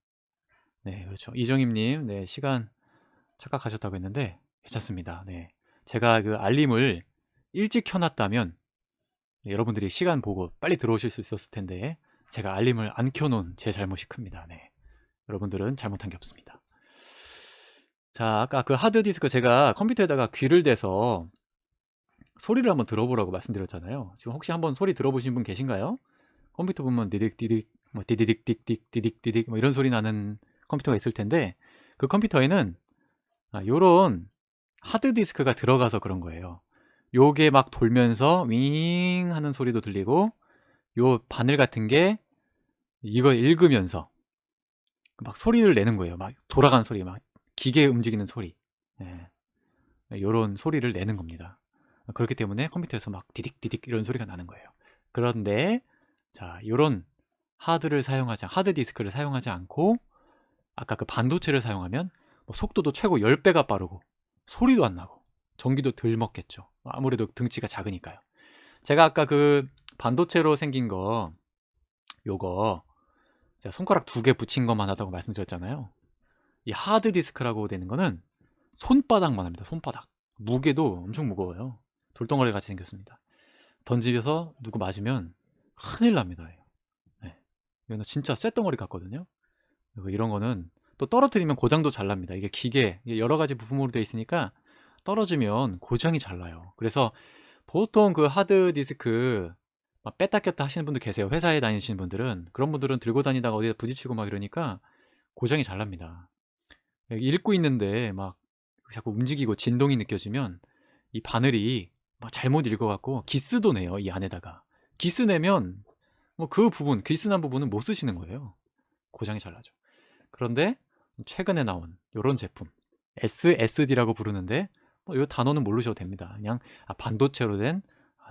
네, 그렇죠. 이정임님, 네, 시간 착각하셨다고 했는데 괜찮습니다. 네. 제가 그 알림을 일찍 켜놨다면 여러분들이 시간 보고 빨리 들어오실 수 있었을 텐데 제가 알림을 안 켜놓은 제 잘못이 큽니다. 네. 여러분들은 잘못한 게 없습니다. 자, 아까 그 하드디스크 제가 컴퓨터에다가 귀를 대서 소리를 한번 들어보라고 말씀드렸잖아요. 지금 혹시 한번 소리 들어보신 분 계신가요? 컴퓨터 보면 디딕디딕, 뭐 디디딕딕딕, 디딕디딕 뭐 이런 소리 나는 컴퓨터가 있을 텐데 그 컴퓨터에는 요런 하드디스크가 들어가서 그런 거예요. 요게 막 돌면서 윙 하는 소리도 들리고 요 바늘 같은 게 이거 읽으면서 막 소리를 내는 거예요. 막 돌아가는 소리, 막 기계 움직이는 소리. 예. 요런 소리를 내는 겁니다. 그렇기 때문에 컴퓨터에서 막 디딕디딕 이런 소리가 나는 거예요. 그런데 자, 요런 하드디스크를 사용하지 않고 아까 그 반도체를 사용하면 뭐 속도도 최고 10배가 빠르고 소리도 안 나고 전기도 덜 먹겠죠. 아무래도 등치가 작으니까요. 제가 아까 그 반도체로 생긴 거 요거 제가 손가락 2개 붙인 것만 하다고 말씀드렸잖아요. 이 하드디스크라고 되는 거는 손바닥만 합니다. 손바닥. 무게도 엄청 무거워요. 돌덩어리 같이 생겼습니다. 던지면서 누구 맞으면 큰일 납니다. 네. 이거는 진짜 쇳덩어리 같거든요. 그리고 이런 거는 또 떨어뜨리면 고장도 잘 납니다. 이게 기계, 이게 여러 가지 부품으로 되어 있으니까 떨어지면 고장이 잘 나요. 그래서 보통 그 하드디스크 막 뺐다 꼈다 하시는 분들 계세요. 회사에 다니시는 분들은. 그런 분들은 들고 다니다가 어디에 부딪히고 막 이러니까 고장이 잘 납니다. 읽고 있는데 막 자꾸 움직이고 진동이 느껴지면 이 바늘이 막 잘못 읽어갖고 기스도 내요. 이 안에다가. 기스 내면 뭐 그 부분, 기스 난 부분은 못 쓰시는 거예요. 고장이 잘 나죠. 그런데 최근에 나온 이런 제품 SSD라고 부르는데 이 단어는 모르셔도 됩니다. 그냥 반도체로 된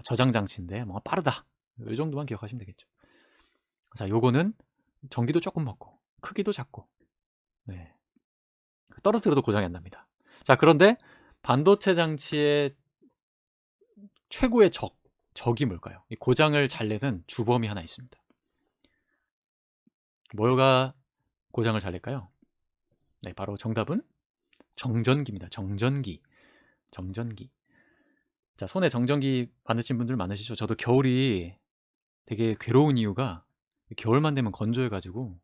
저장 장치인데 뭔가 빠르다. 이 정도만 기억하시면 되겠죠. 자, 요거는 전기도 조금 먹고 크기도 작고 네. 떨어뜨려도 고장이 안 납니다. 자, 그런데 반도체 장치의 최고의 적이 뭘까요? 이 고장을 잘 내는 주범이 하나 있습니다. 뭐가 고장을 잘 낼까요? 네, 바로 정답은 정전기입니다. 정전기. 자, 손에 정전기 받으신 분들 많으시죠? 저도 겨울이 되게 괴로운 이유가 겨울만 되면 건조해가지고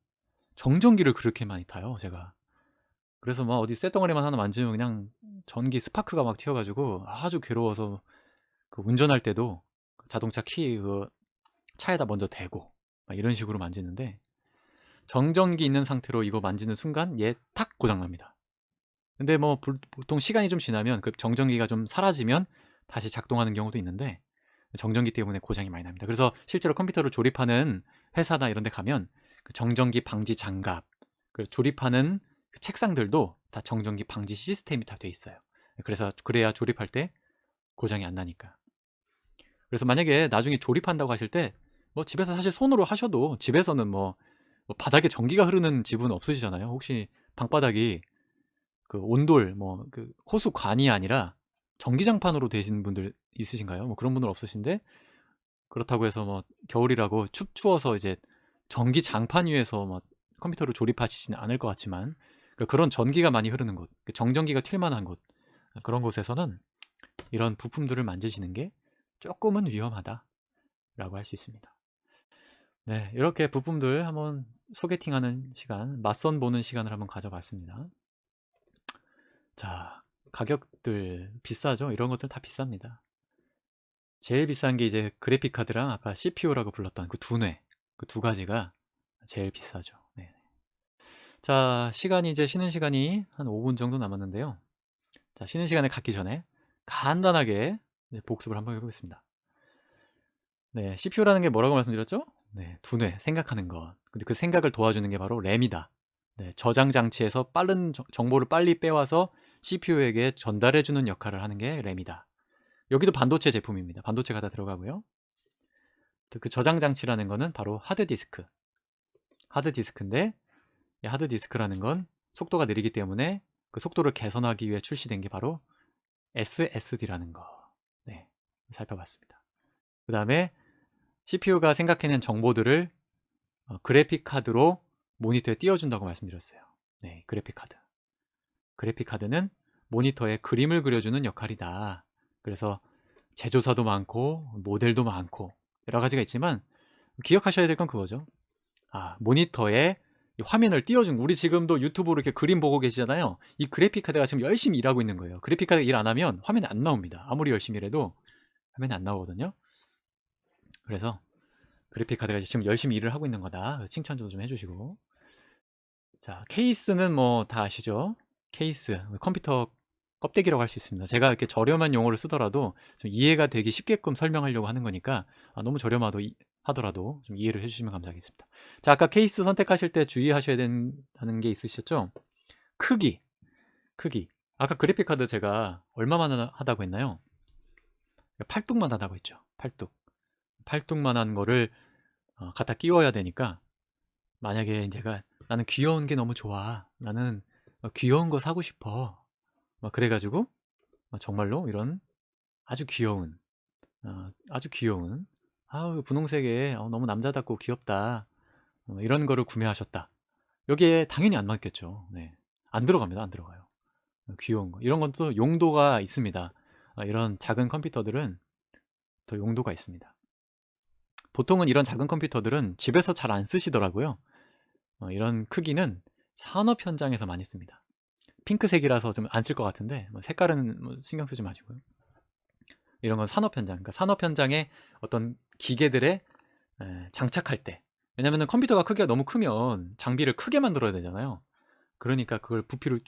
정전기를 그렇게 많이 타요, 제가. 그래서 막 어디 쇳덩어리만 하나 만지면 그냥 전기 스파크가 막 튀어가지고 아주 괴로워서 그 운전할 때도 자동차 키 그 차에다 먼저 대고 막 이런 식으로 만지는데 정전기 있는 상태로 이거 만지는 순간 얘 탁 고장납니다. 근데 뭐 보통 시간이 좀 지나면 그 정전기가 좀 사라지면 다시 작동하는 경우도 있는데 정전기 때문에 고장이 많이 납니다. 그래서 실제로 컴퓨터를 조립하는 회사나 이런 데 가면 그 정전기 방지 장갑, 그 조립하는 그 책상들도 다 정전기 방지 시스템이 다 돼 있어요. 그래서 그래야 조립할 때 고장이 안 나니까. 그래서 만약에 나중에 조립한다고 하실 때 뭐 집에서 사실 손으로 하셔도 집에서는 뭐 바닥에 전기가 흐르는 집은 없으시잖아요. 혹시 방바닥이 그 온돌 뭐 그 호수관이 아니라 전기장판으로 되신 분들 있으신가요? 뭐 그런 분들 없으신데 그렇다고 해서 뭐 겨울이라고 추워서 이제 전기장판 위에서 막 컴퓨터를 조립하시지는 않을 것 같지만 그런 전기가 많이 흐르는 곳, 정전기가 튈 만한 곳 그런 곳에서는 이런 부품들을 만지시는 게 조금은 위험하다라고 할 수 있습니다. 네, 이렇게 부품들 한번 소개팅하는 시간, 맞선 보는 시간을 한번 가져봤습니다. 자, 가격들 비싸죠? 이런 것들 다 비쌉니다. 제일 비싼 게 이제 그래픽 카드랑 아까 CPU라고 불렀던 그 두 뇌, 그 두 가지가 제일 비싸죠. 네. 자, 시간이 이제 쉬는 시간이 한 5분 정도 남았는데요. 자, 쉬는 시간에 갖기 전에 간단하게 복습을 한번 해보겠습니다. 네, CPU라는 게 뭐라고 말씀드렸죠? 네, 두뇌, 생각하는 것. 근데 그 생각을 도와주는 게 바로 램이다. 네, 저장 장치에서 빠른 정보를 빨리 빼와서 CPU에게 전달해주는 역할을 하는 게 램이다. 여기도 반도체 제품입니다. 반도체가 다 들어가고요. 그 저장 장치라는 거는 바로 하드디스크. 하드디스크인데 이 하드디스크라는 건 속도가 느리기 때문에 그 속도를 개선하기 위해 출시된 게 바로 SSD라는 거. 네, 살펴봤습니다. 그 다음에 CPU가 생각해낸 정보들을 그래픽 카드로 모니터에 띄워준다고 말씀드렸어요. 네, 그래픽 카드. 그래픽 카드는 모니터에 그림을 그려주는 역할이다. 그래서 제조사도 많고 모델도 많고 여러 가지가 있지만 기억하셔야 될 건 그거죠. 모니터에 화면을 띄워준 우리 지금도 유튜브로 이렇게 그림 보고 계시잖아요. 이 그래픽 카드가 지금 열심히 일하고 있는 거예요. 그래픽 카드 일 안 하면 화면이 안 나옵니다. 아무리 열심히 일해도 화면이 안 나오거든요. 그래서 그래픽 카드가 지금 열심히 일을 하고 있는 거다. 칭찬도 좀 해주시고. 자, 케이스는 뭐 다 아시죠? 케이스, 컴퓨터 껍데기라고 할 수 있습니다. 제가 이렇게 저렴한 용어를 쓰더라도 좀 이해가 되기 쉽게끔 설명하려고 하는 거니까 너무 하더라도 좀 이해를 해주시면 감사하겠습니다. 자, 아까 케이스 선택하실 때 주의하셔야 된다는 게 있으셨죠? 크기. 아까 그래픽 카드 제가 얼마만 하다고 했나요? 팔뚝만 하다고 했죠. 팔뚝만 한 거를 갖다 끼워야 되니까 만약에 제가 나는 귀여운 게 너무 좋아. 나는 귀여운 거 사고 싶어. 막 그래가지고 정말로 이런 아주 귀여운 아주 귀여운 아우 분홍색에 너무 남자답고 귀엽다 이런 거를 구매하셨다. 여기에 당연히 안 맞겠죠. 네. 안 들어갑니다. 안 들어가요. 귀여운 거 이런 것도 용도가 있습니다. 이런 작은 컴퓨터들은 더 용도가 있습니다. 보통은 이런 작은 컴퓨터들은 집에서 잘 안 쓰시더라고요. 이런 크기는 산업 현장에서 많이 씁니다. 핑크색이라서 좀 안 쓸 것 같은데 색깔은 신경 쓰지 마시고요. 이런 건 산업 현장, 그러니까 산업 현장에 어떤 기계들에 장착할 때, 왜냐면은 컴퓨터가 크기가 너무 크면 장비를 크게 만들어야 되잖아요. 그러니까 그걸 부피를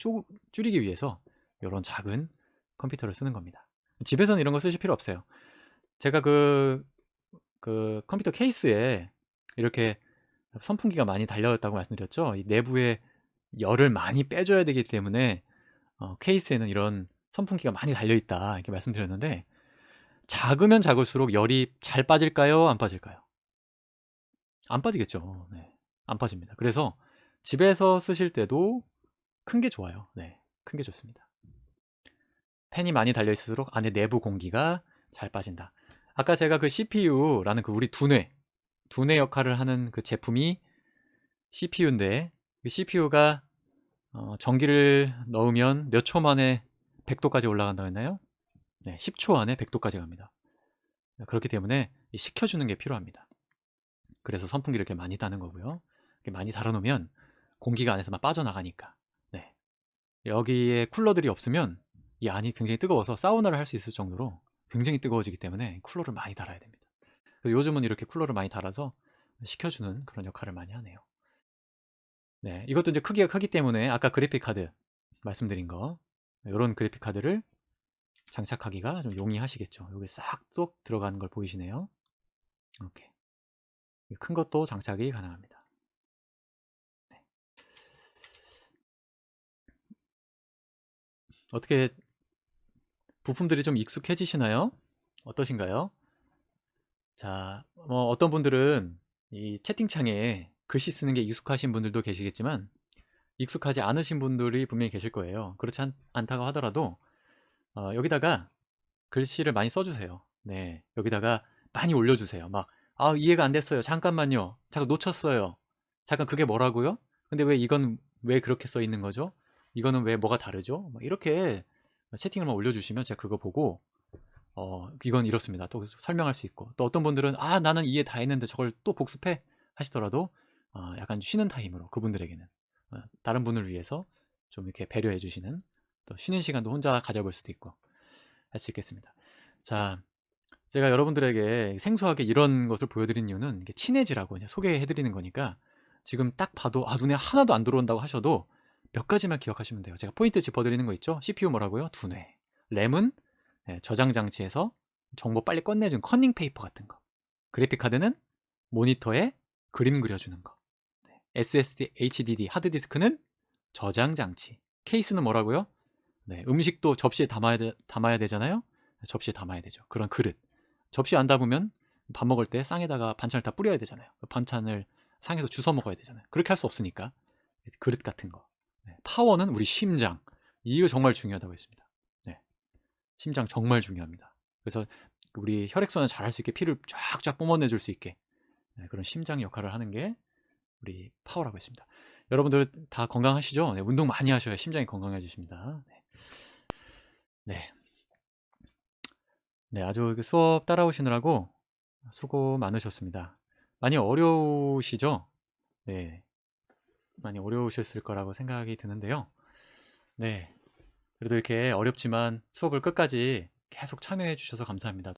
줄이기 위해서 이런 작은 컴퓨터를 쓰는 겁니다. 집에서는 이런 거 쓰실 필요 없어요. 제가 그 컴퓨터 케이스에 이렇게 선풍기가 많이 달려있다고 말씀드렸죠. 이 내부에 열을 많이 빼줘야 되기 때문에 케이스에는 이런 선풍기가 많이 달려있다 이렇게 말씀드렸는데, 작으면 작을수록 열이 잘 빠질까요? 안 빠질까요? 안 빠지겠죠. 네. 안 빠집니다. 그래서 집에서 쓰실 때도 큰 게 좋아요. 네. 큰 게 좋습니다. 팬이 많이 달려있을수록 안에 내부 공기가 잘 빠진다. 아까 제가 그 CPU라는 그 우리 두뇌 역할을 하는 그 제품이 CPU인데, 그 CPU가 전기를 넣으면 몇 초 만에 100도까지 올라간다고 했나요? 네, 10초 안에 100도까지 갑니다. 그렇기 때문에 식혀주는 게 필요합니다. 그래서 선풍기를 이렇게 많이 다는 거고요. 이렇게 많이 달아놓으면 공기가 안에서 막 빠져나가니까. 네. 여기에 쿨러들이 없으면 이 안이 굉장히 뜨거워서 사우나를 할 수 있을 정도로 굉장히 뜨거워지기 때문에 쿨러를 많이 달아야 됩니다. 그래서 요즘은 이렇게 쿨러를 많이 달아서 식혀주는 그런 역할을 많이 하네요. 네, 이것도 이제 크기가 크기 때문에 아까 그래픽 카드 말씀드린 거, 이런 그래픽 카드를 장착하기가 좀 용이하시겠죠. 여기 싹쏙 들어가는 걸 보이시네요. 이렇게 큰 것도 장착이 가능합니다. 네. 어떻게 부품들이 좀 익숙해지시나요? 어떠신가요? 자, 어떤 분들은 이 채팅창에 글씨 쓰는 게 익숙하신 분들도 계시겠지만 익숙하지 않으신 분들이 분명히 계실 거예요. 그렇지 않다고 하더라도 여기다가 글씨를 많이 써주세요. 네, 여기다가 많이 올려주세요. 막 이해가 안 됐어요. 잠깐만요. 잠깐 놓쳤어요. 잠깐 그게 뭐라고요? 근데 왜 이건 왜 그렇게 써 있는 거죠? 이거는 왜 뭐가 다르죠? 막 이렇게 채팅을 막 올려주시면 제가 그거 보고 이건 이렇습니다. 또 설명할 수 있고, 또 어떤 분들은 나는 이해 다 했는데 저걸 또 복습해 하시더라도 약간 쉬는 타임으로 그분들에게는 다른 분을 위해서 좀 이렇게 배려해 주시는, 또 쉬는 시간도 혼자 가져볼 수도 있고 할 수 있겠습니다. 자, 제가 여러분들에게 생소하게 이런 것을 보여드린 이유는 이게 친해지라고 이제 소개해 드리는 거니까, 지금 딱 봐도 눈에 하나도 안 들어온다고 하셔도 몇 가지만 기억하시면 돼요. 제가 포인트 짚어드리는 거 있죠? CPU 뭐라고요? 두뇌. 램은 저장 장치에서 정보 빨리 꺼내준 커닝 페이퍼 같은 거. 그래픽 카드는 모니터에 그림 그려주는 거. SSD, HDD, 하드디스크는 저장 장치. 케이스는 뭐라고요? 네, 음식도 접시에 담아야 되잖아요. 접시에 담아야 되죠. 그런 그릇. 접시 안 담으면 밥 먹을 때 쌍에다가 반찬을 다 뿌려야 되잖아요. 반찬을 상에서 주워 먹어야 되잖아요. 그렇게 할 수 없으니까 그릇 같은 거. 네, 파워는 우리 심장. 이거 정말 중요하다고 했습니다. 네, 심장 정말 중요합니다. 그래서 우리 혈액순환 잘 할 수 있게, 피를 쫙쫙 뿜어내줄 수 있게 그런 심장 역할을 하는 게 우리 파워라고 했습니다. 여러분들 다 건강하시죠? 네, 운동 많이 하셔야 심장이 건강해지십니다. 네. 네, 아주 수업 따라오시느라고 수고 많으셨습니다. 많이 어려우시죠? 네, 많이 어려우셨을 거라고 생각이 드는데요. 네, 그래도 이렇게 어렵지만 수업을 끝까지 계속 참여해 주셔서 감사합니다.